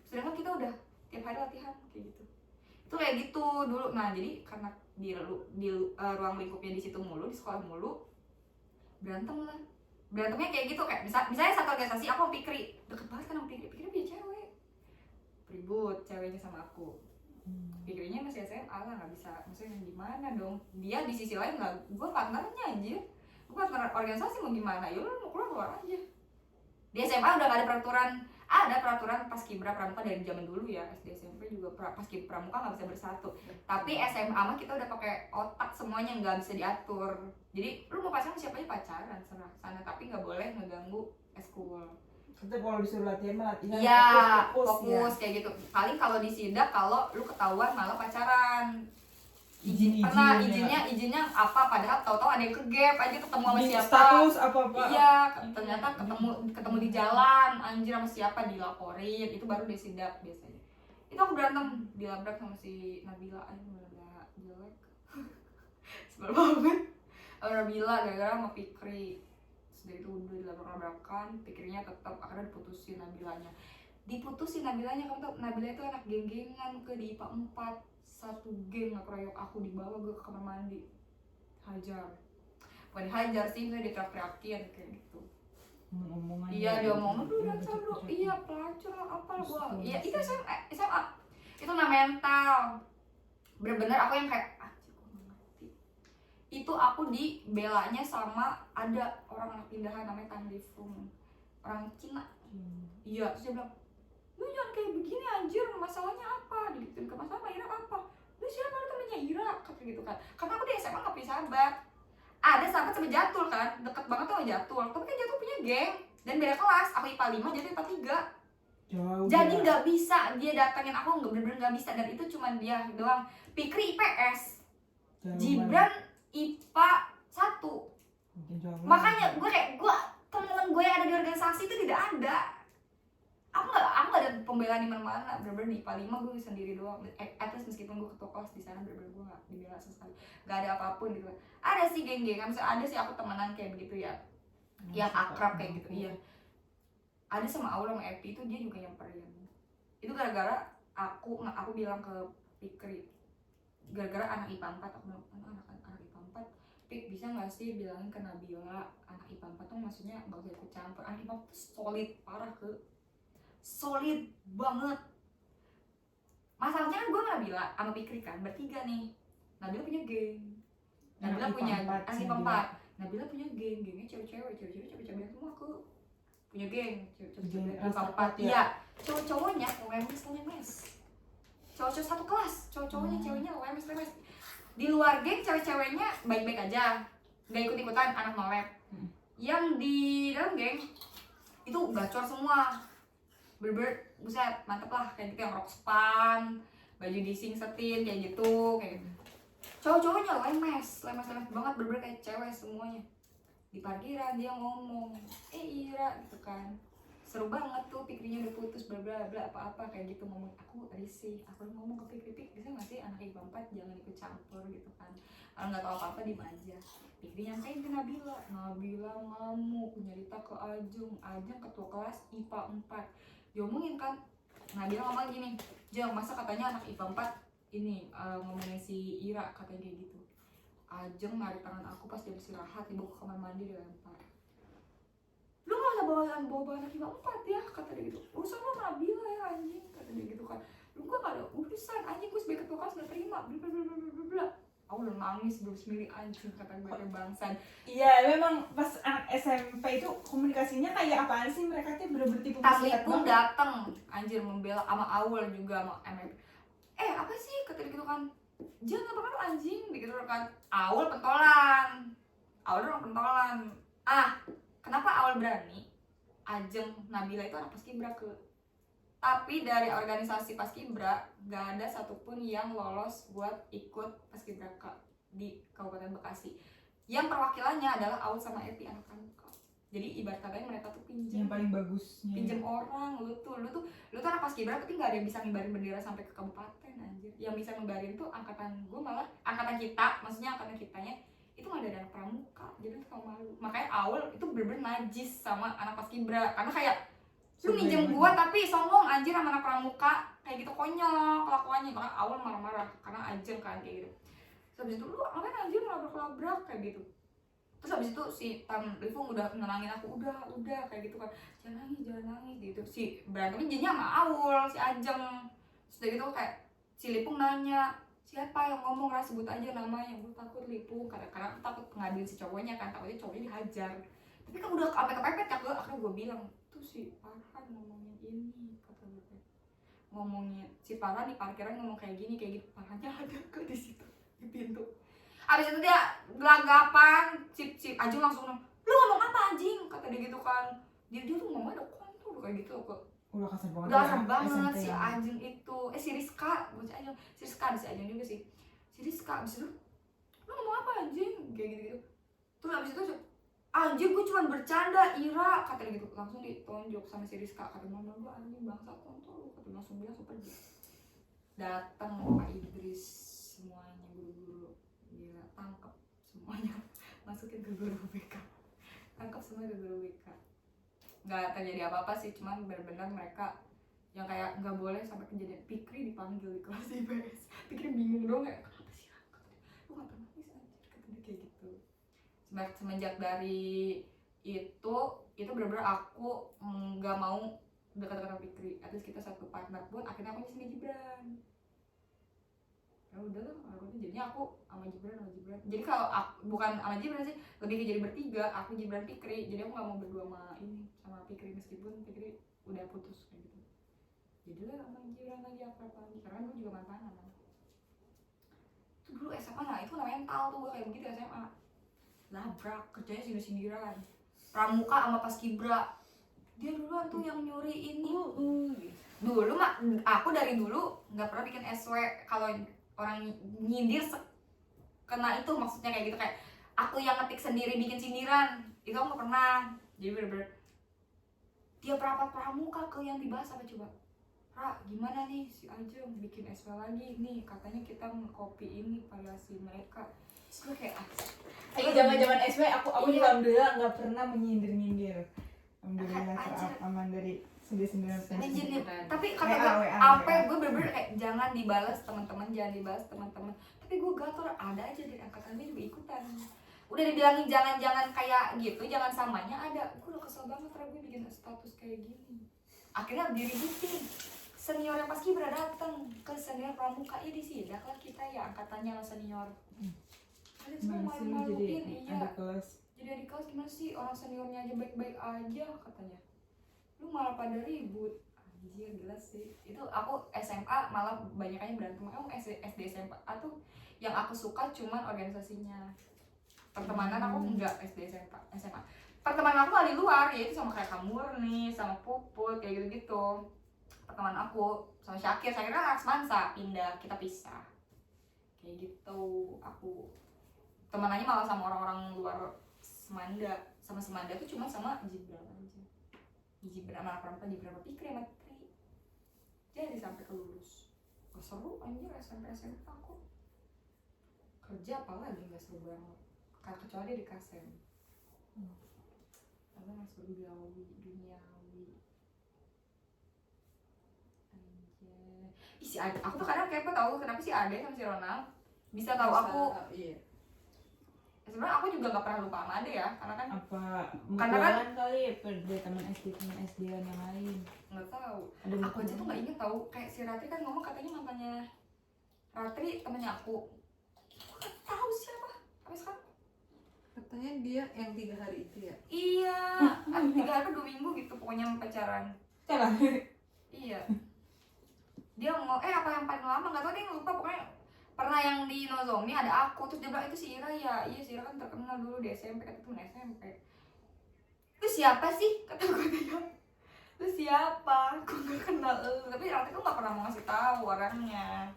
sedangkan kita udah tiap hari latihan kayak gitu. Itu kayak gitu dulu. Nah jadi karena di ruang lingkupnya di situ mulu, di sekolah mulu, berantemnya kayak gitu. Kayak misalnya satu organisasi aku sama Pikri, deket banget kan sama Pikri punya cewek, ribut ceweknya sama aku. Pikirnya masih SMA lah, nggak bisa, maksudnya gimana dong, dia di sisi lain nggak, gue partnernya anjir, gue partner organisasi mau gimana, ya lu mau keluar aja. Di SMA udah nggak ada peraturan, ada peraturan paskibra pramuka dari zaman dulu ya, SD SMP juga paskibra pramuka nggak bisa bersatu. Tapi SMA mah kita udah pakai otak semuanya, nggak bisa diatur. Jadi lu mau pacaran siapa aja pacaran serah sana, tapi nggak boleh ngeganggu eskul. Kita kalau disuruh latihan mah latihan Iya, fokus kayak gitu. Paling kalau di sidak kalau lu ketahuan malah pacaran. Izin Izinnya apa, padahal tahu-tahu ada yang ke gap aja ketemu sama di siapa. status apa Iya, ternyata ketemu di jalan anjir sama siapa, dilaporin, itu baru disidak biasanya. Itu aku berantem, dilabrak sama si Nabila, aja nggak jelek. Sebel banget. Nabila gara-gara sama Fikri. Dari itu udah dilabrak-labrakan, Pikirnya tetap akhirnya diputusin Nabilanya. Kamu tau Nabila itu anak geng-gengan ke di IPA 4. Satu geng ngeroyok aku, dibawa gue ke kamar mandi, hajar. Bukan dihajar sih, misalnya diteriak-teriakin kayak gitu. Iya dia ngomong dulu iya pelacur lah apalah gua. Iya itu SMA. Itu namanya mental. Bener-bener aku yang kayak gua nggak ngerti. Itu aku dibelanya sama ada orang anak pindahan namanya Tan Lifung, orang Cina. Iya, terus dia bilang, lu jangan kayak begini anjir, masalahnya apa? Digituin ke masalah Ira apa? Lu siapa, lu temennya Ira? Kata gitu kan. Karena aku di SMA gak punya sahabat. Ada sahabat sama Jatul kan, deket banget sama Jatul. Tapi kan Jatul punya geng dan beda kelas. Aku IPA 5, Jatul IPA 3. Jauh. Jadi nggak bisa dia datangin aku, nggak bener-bener nggak bisa. Dan itu cuma dia doang. Pikri IPS, Gibran IPA 1. Makanya gue temen-temen gue yang ada di organisasi itu tidak ada. Aku nggak ada pembelaan di mana-mana. Bener-bener di IPA 5 gue sendiri doang. At least meskipun gue ketua kelas di sana, bener-bener gue nggak dibela sama sekali. Nggak ada apapun gitu. Ada sih geng-geng, misalnya ada sih aku temenan kayak begitu ya, yang akrab kayak gitu. Iya. Ada sama Aula sama Epi, itu dia juga nyamperin. Itu gara-gara aku bilang ke Fikri, gara-gara anak IPA 4, aku bilang anak IPA 4, Pik bisa nggak sih bilangin ke Nabila, anak IPA 4 tuh maksudnya nggak usah ikut campur. Anak IPA 4 tuh solid parah, solid banget. Masalahnya kan gue sama Nabila sama Fikri kan bertiga nih. Nabila punya geng, Nabila punya anak IPA 4. Nabila punya gengnya cewek-cewek semua punya geng, cewek-cewek IPA 4. Iya, cowok-cowoknya lemes. Cowok-cowok satu kelas, cowok-cowoknya ceweknya lemes. Di luar geng cewek-ceweknya baik-baik aja, nggak ikut-ikutan anak nolep. Yang di dalam geng itu gacor semua, bener-bener buset mantep lah, kayak gitu yang rock span, baju disingsetin kayak gitu, kayak gitu. Cowok-cowoknya lemes banget, bener-bener kayak cewek semuanya. Di parkiran dia ngomong, Ira gitu kan, seru banget tuh, Pikrinya udah putus bla bla bla apa kayak gitu. Ngomong aku risih, aku ngomong ke Pikri, bisa nggak sih anak IPA 4 jangan ikut campur gitu kan, kalau nggak tahu apa-apa diem aja. Pikri nyampein ke Nabila ngamuk nyerita ke Ajeng ketua kelas IPA 4 diomongin kan. Nabila ngomong gini, Jeng masa katanya anak IPA 4 ini ngomongin si Ira katanya kayak gitu. Ajeng narik tangan aku pas jam istirahat, dibawa ke kamar mandi dilempar. Lu gak usah bawa anak IPA 4 ya, kata dia gitu. Urusan lu Nabila ya anjing, kata dia gitu kan. Lu gak ada urusan, anjing gue sebagai ketua kelas gak terima, blablabla. Aku udah nangis belum semili anjing, kata gue kayak bangsan. Iya, memang pas anak SMP itu komunikasinya kayak apaan sih, mereka tuh bener-bener tipe Tapi masyarakat pun banget. dateng anjir membela sama Aul juga sama MM. Apa sih kata dia gitu kan, jangan apa-apa lu anjing gitu kan. Aul pentolan, Aul orang pentolan. Kenapa Aul berani? Ajeng Nabila itu anak paskibra ke, tapi dari organisasi paskibra gak ada satupun yang lolos buat ikut paskibra di Kabupaten Bekasi. Yang perwakilannya adalah Aul sama Eti anak pramuka. Jadi ibarat katanya mereka tuh Yang paling bagusnya. pinjem orang. Lu tuh anak paskibra tapi nggak ada yang bisa ngibarin bendera sampai ke kabupaten anjir. Yang bisa ngibarin tuh angkatan gue, malah angkatan kita, maksudnya angkatan kitanya itu nggak ada anak pramuka, jadi tuh malu. Makanya Aul itu bener-bener najis sama anak paskibra, karena kayak lu minjem gua tapi songong anjir sama anak pramuka, kayak gitu konyol kelakuannya. Makanya Aul marah-marah karena Ajeng kan kayak gitu. Terus habis itu lu ngapain anjir ngelabrak-labrak kayak gitu. Terus habis itu si Tam Rifung udah nenangin aku, udah kayak gitu kan, jangan nangis gitu. Si berantemnya jadinya sama Aul, si Ajeng. Terus udah gitu kayak si Lipung nanya, siapa yang ngomong, sebut aja namanya. Gue takut Lipung, karena takut ngadilin si cowoknya kan, takutnya cowoknya dihajar. Tapi kan udah sampai kepepet ya, akhirnya gue bilang tuh si Farhan ngomongin ini, kata gue ngomongin si Farhan di parkiran ngomong kayak gini gitu. Farhannya ada ke di situ di pintu. Abis itu dia gelagapan, si Ajeng langsung ngomong, lu ngomong apa anjing, kata dia gitu kan. Dia tuh ngomongnya udah kontol kayak gitu kok. Udah kasar banget. Udah kasar banget si Ajeng itu. Si Rizka, bukan si Ajeng. Si Rizka, ada si Ajeng juga sih. Si Rizka, abis itu lu ngomong apa anjing, kayak gitu. Terus abis itu anjing gue cuma bercanda Ira, kata dia gitu. Langsung ditonjok sama si Rizka, kata mama gue anjing bangsa kontol, kata langsung bilang pergi. Datang Pak Idris semuanya, guru-guru gila, tangkap semuanya, masukin ke guru BK, tangkap semua ke guru BK. Nggak terjadi apa-apa sih, cuman benar-benar mereka yang kayak nggak boleh sampai kejadian. Pikri dipanggil di kelas IPS, Pikri bingung dong kayak kenapa sih lu nggak pernah nangis anjir, kata dia kayak gitu. Semenjak dari itu benar-benar aku nggak mau dekat-dekat sama Pikri. At least kita satu partner pun, akhirnya aku nyesini Gibran. Ya udah lah, jadinya aku sama Gibran. Jadi kalau aku, bukan sama Gibran sih, lebih ke jadi bertiga, aku Gibran Pikri. Jadi aku nggak mau berdua sama Pikri, meskipun Pikri udah putus kayak gitu. Jadilah sama Gibran lagi, akrab lagi, karena gue juga mantanan kan. Itu dulu SMA, nah itu namanya mental tuh gue kayak begitu SMA. Labrak, kerjanya sindir-sindiran, pramuka sama paskibra. Dia duluan tuh yang nyuri ini. Dulu mah aku dari dulu nggak pernah bikin SW kalau orang nyindir kena itu, maksudnya kayak gitu, kayak aku yang ngetik sendiri bikin sindiran itu aku gak pernah. Jadi bener-bener tiap rapat pramuka ke yang dibahas apa coba, Ra gimana nih si Ajeng bikin SW lagi nih, katanya kita copy ini variasi mereka. Terus gue kayak zaman SW aku Iya. juga alhamdulillah nggak pernah menyindir. Alhamdulillah aman dari sindir-sindiran. Tapi kata gue apa, gue bener-bener kayak jangan dibalas teman-teman. Tapi gue gator, ada aja dari angkatan gue juga ikutan. Udah dibilangin jangan kayak gitu, jangan samanya ada. Gue udah kesel banget karena gue bikin status kayak gini. Akhirnya diributin. Seniornya paskibra datang ke senior pramuka, ya disidak lah kita ya angkatannya lah senior. Kalian semua malu-maluin, iya. Jadi adik kelas gimana sih, orang seniornya aja baik-baik aja katanya. Lu malah pada ribut. Anjir gila sih. Itu aku SMA malah banyakannya berantem. Kamu SD SMA tuh yang aku suka cuman organisasinya. Pertemanan aku enggak SD SMA. Pertemanan aku malah di luar, yaitu sama kayak Kamurni, sama Puput, kayak gitu-gitu. Pertemanan aku sama Syakir kan anak Semansa, pindah, kita pisah. Kayak gitu. Aku temanannya malah sama orang-orang luar Semanda. Sama Semanda tuh cuma sama Gibran aja. hiji berapa perempuan di berapa pikir ya materi jadi sampai ke lulus gak seru anjir SMP SMK aku kerja apalagi gak seru banget kan kecuali di KSM karena gak surgawi duniawi anjir ih si Ade aku tuh kadang kepo tahu kenapa si Ade sama si Ronald bisa tahu aku Iya. sebenarnya aku juga gak pernah lupa sama Ade ya karena kan Apa Karena kan- mutualan kali ya pada teman SD yang lain. nggak tahu Ada aku aja tuh nggak inget tahu kayak si Ratri kan ngomong katanya mantannya Ratri temennya aku nggak tahu siapa sampai sekarang Katanya dia yang 3 hari itu ya. iya 3 hari 2 minggu gitu pokoknya pacaran Sekarang. iya dia apa yang paling lama nggak tahu dia lupa pokoknya pernah yang di Nozomi ada aku terus dia bilang itu si Ira ya iya si Ira kan terkenal dulu di SMP kata temen SMP itu siapa sih kata gue dia itu siapa aku nggak kenal tapi Ratri tuh nggak pernah mau ngasih tahu orangnya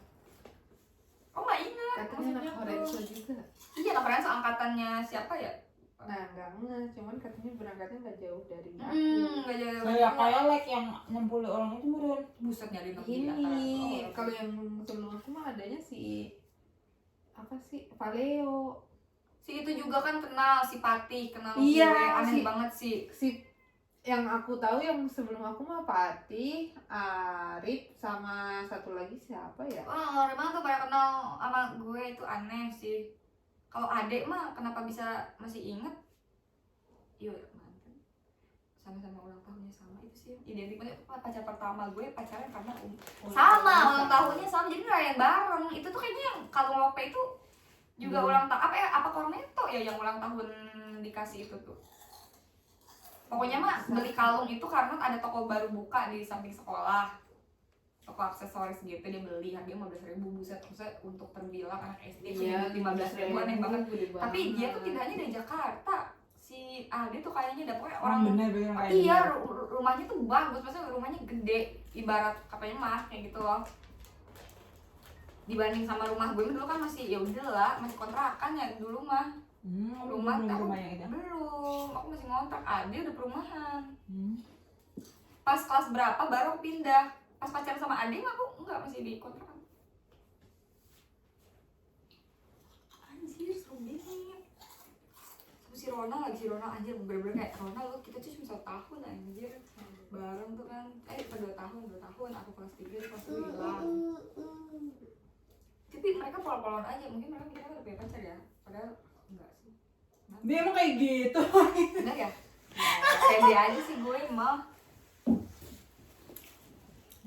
oh nggak ingat Katanya maksudnya anak Horenso tuh juga. iya kemarin seangkatannya siapa ya Nah, enggak ngeh, cuman katanya berangkatnya enggak jauh dari aku. nggak jauh Kayak kayak lek yang 60 orang itu meren. buset nyari di antara Ini kalau yang sebelum aku mah adanya si apa sih? Valeo. si itu juga kan kenal si Patih kenal Iya, gue aneh si- banget sih Si yang aku tahu yang sebelum aku mah Pati, Arif sama satu lagi siapa ya? wah orang tuh pada kenal sama gue itu aneh sih kalau adek mah kenapa bisa masih inget iya mantan sama-sama ulang tahunnya sama itu sih identik banget pacar pertama gue pacaran karena sama ulang tahunnya sama jadi ngerayain bareng itu tuh kayaknya yang kalung lope itu juga ulang tahun apa Cornetto ya yang ulang tahun dikasih itu tuh pokoknya mah beli kalung itu karena ada toko baru buka di samping sekolah toko aksesoris gitu dia beli harganya 15.000 buset maksudnya untuk terbilang anak SD Iya, 15.000 aneh banget gede tapi dia tuh banget. tidak hanya dari Jakarta si Ade tuh kayaknya ada pokoknya Orang orang bener kayak iya gitu. rumahnya tuh bagus maksudnya rumahnya gede ibarat katanya mah kayak gitu loh dibanding sama rumah gue dulu kan masih ya udahlah masih kontrakan ya dulu mah rumah belum aku rumah yang itu. belum aku masih ngontrak Ade udah perumahan Hmm. pas kelas berapa baru aku pindah pas pacaran sama Ade mah aku enggak masih di kontrakan anjir seru banget si Ronald lagi si Ronald anjir bener-bener kayak Ronald lu kita tuh cuma 1 tahun anjir bareng tuh kan 2 tahun aku kelas 3 dia kelas 2 hilang tapi mereka pola-polaan aja mungkin mereka mikirnya udah punya pacar ya padahal enggak sih Dia emang kayak gitu. bener ya pede aja sih gue mah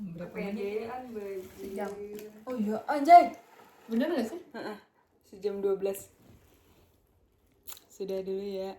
Berapa menit? kepedean baju Sejam. Oh iya, anjay. Bener gak sih? Sejam 12. Sudah dulu ya.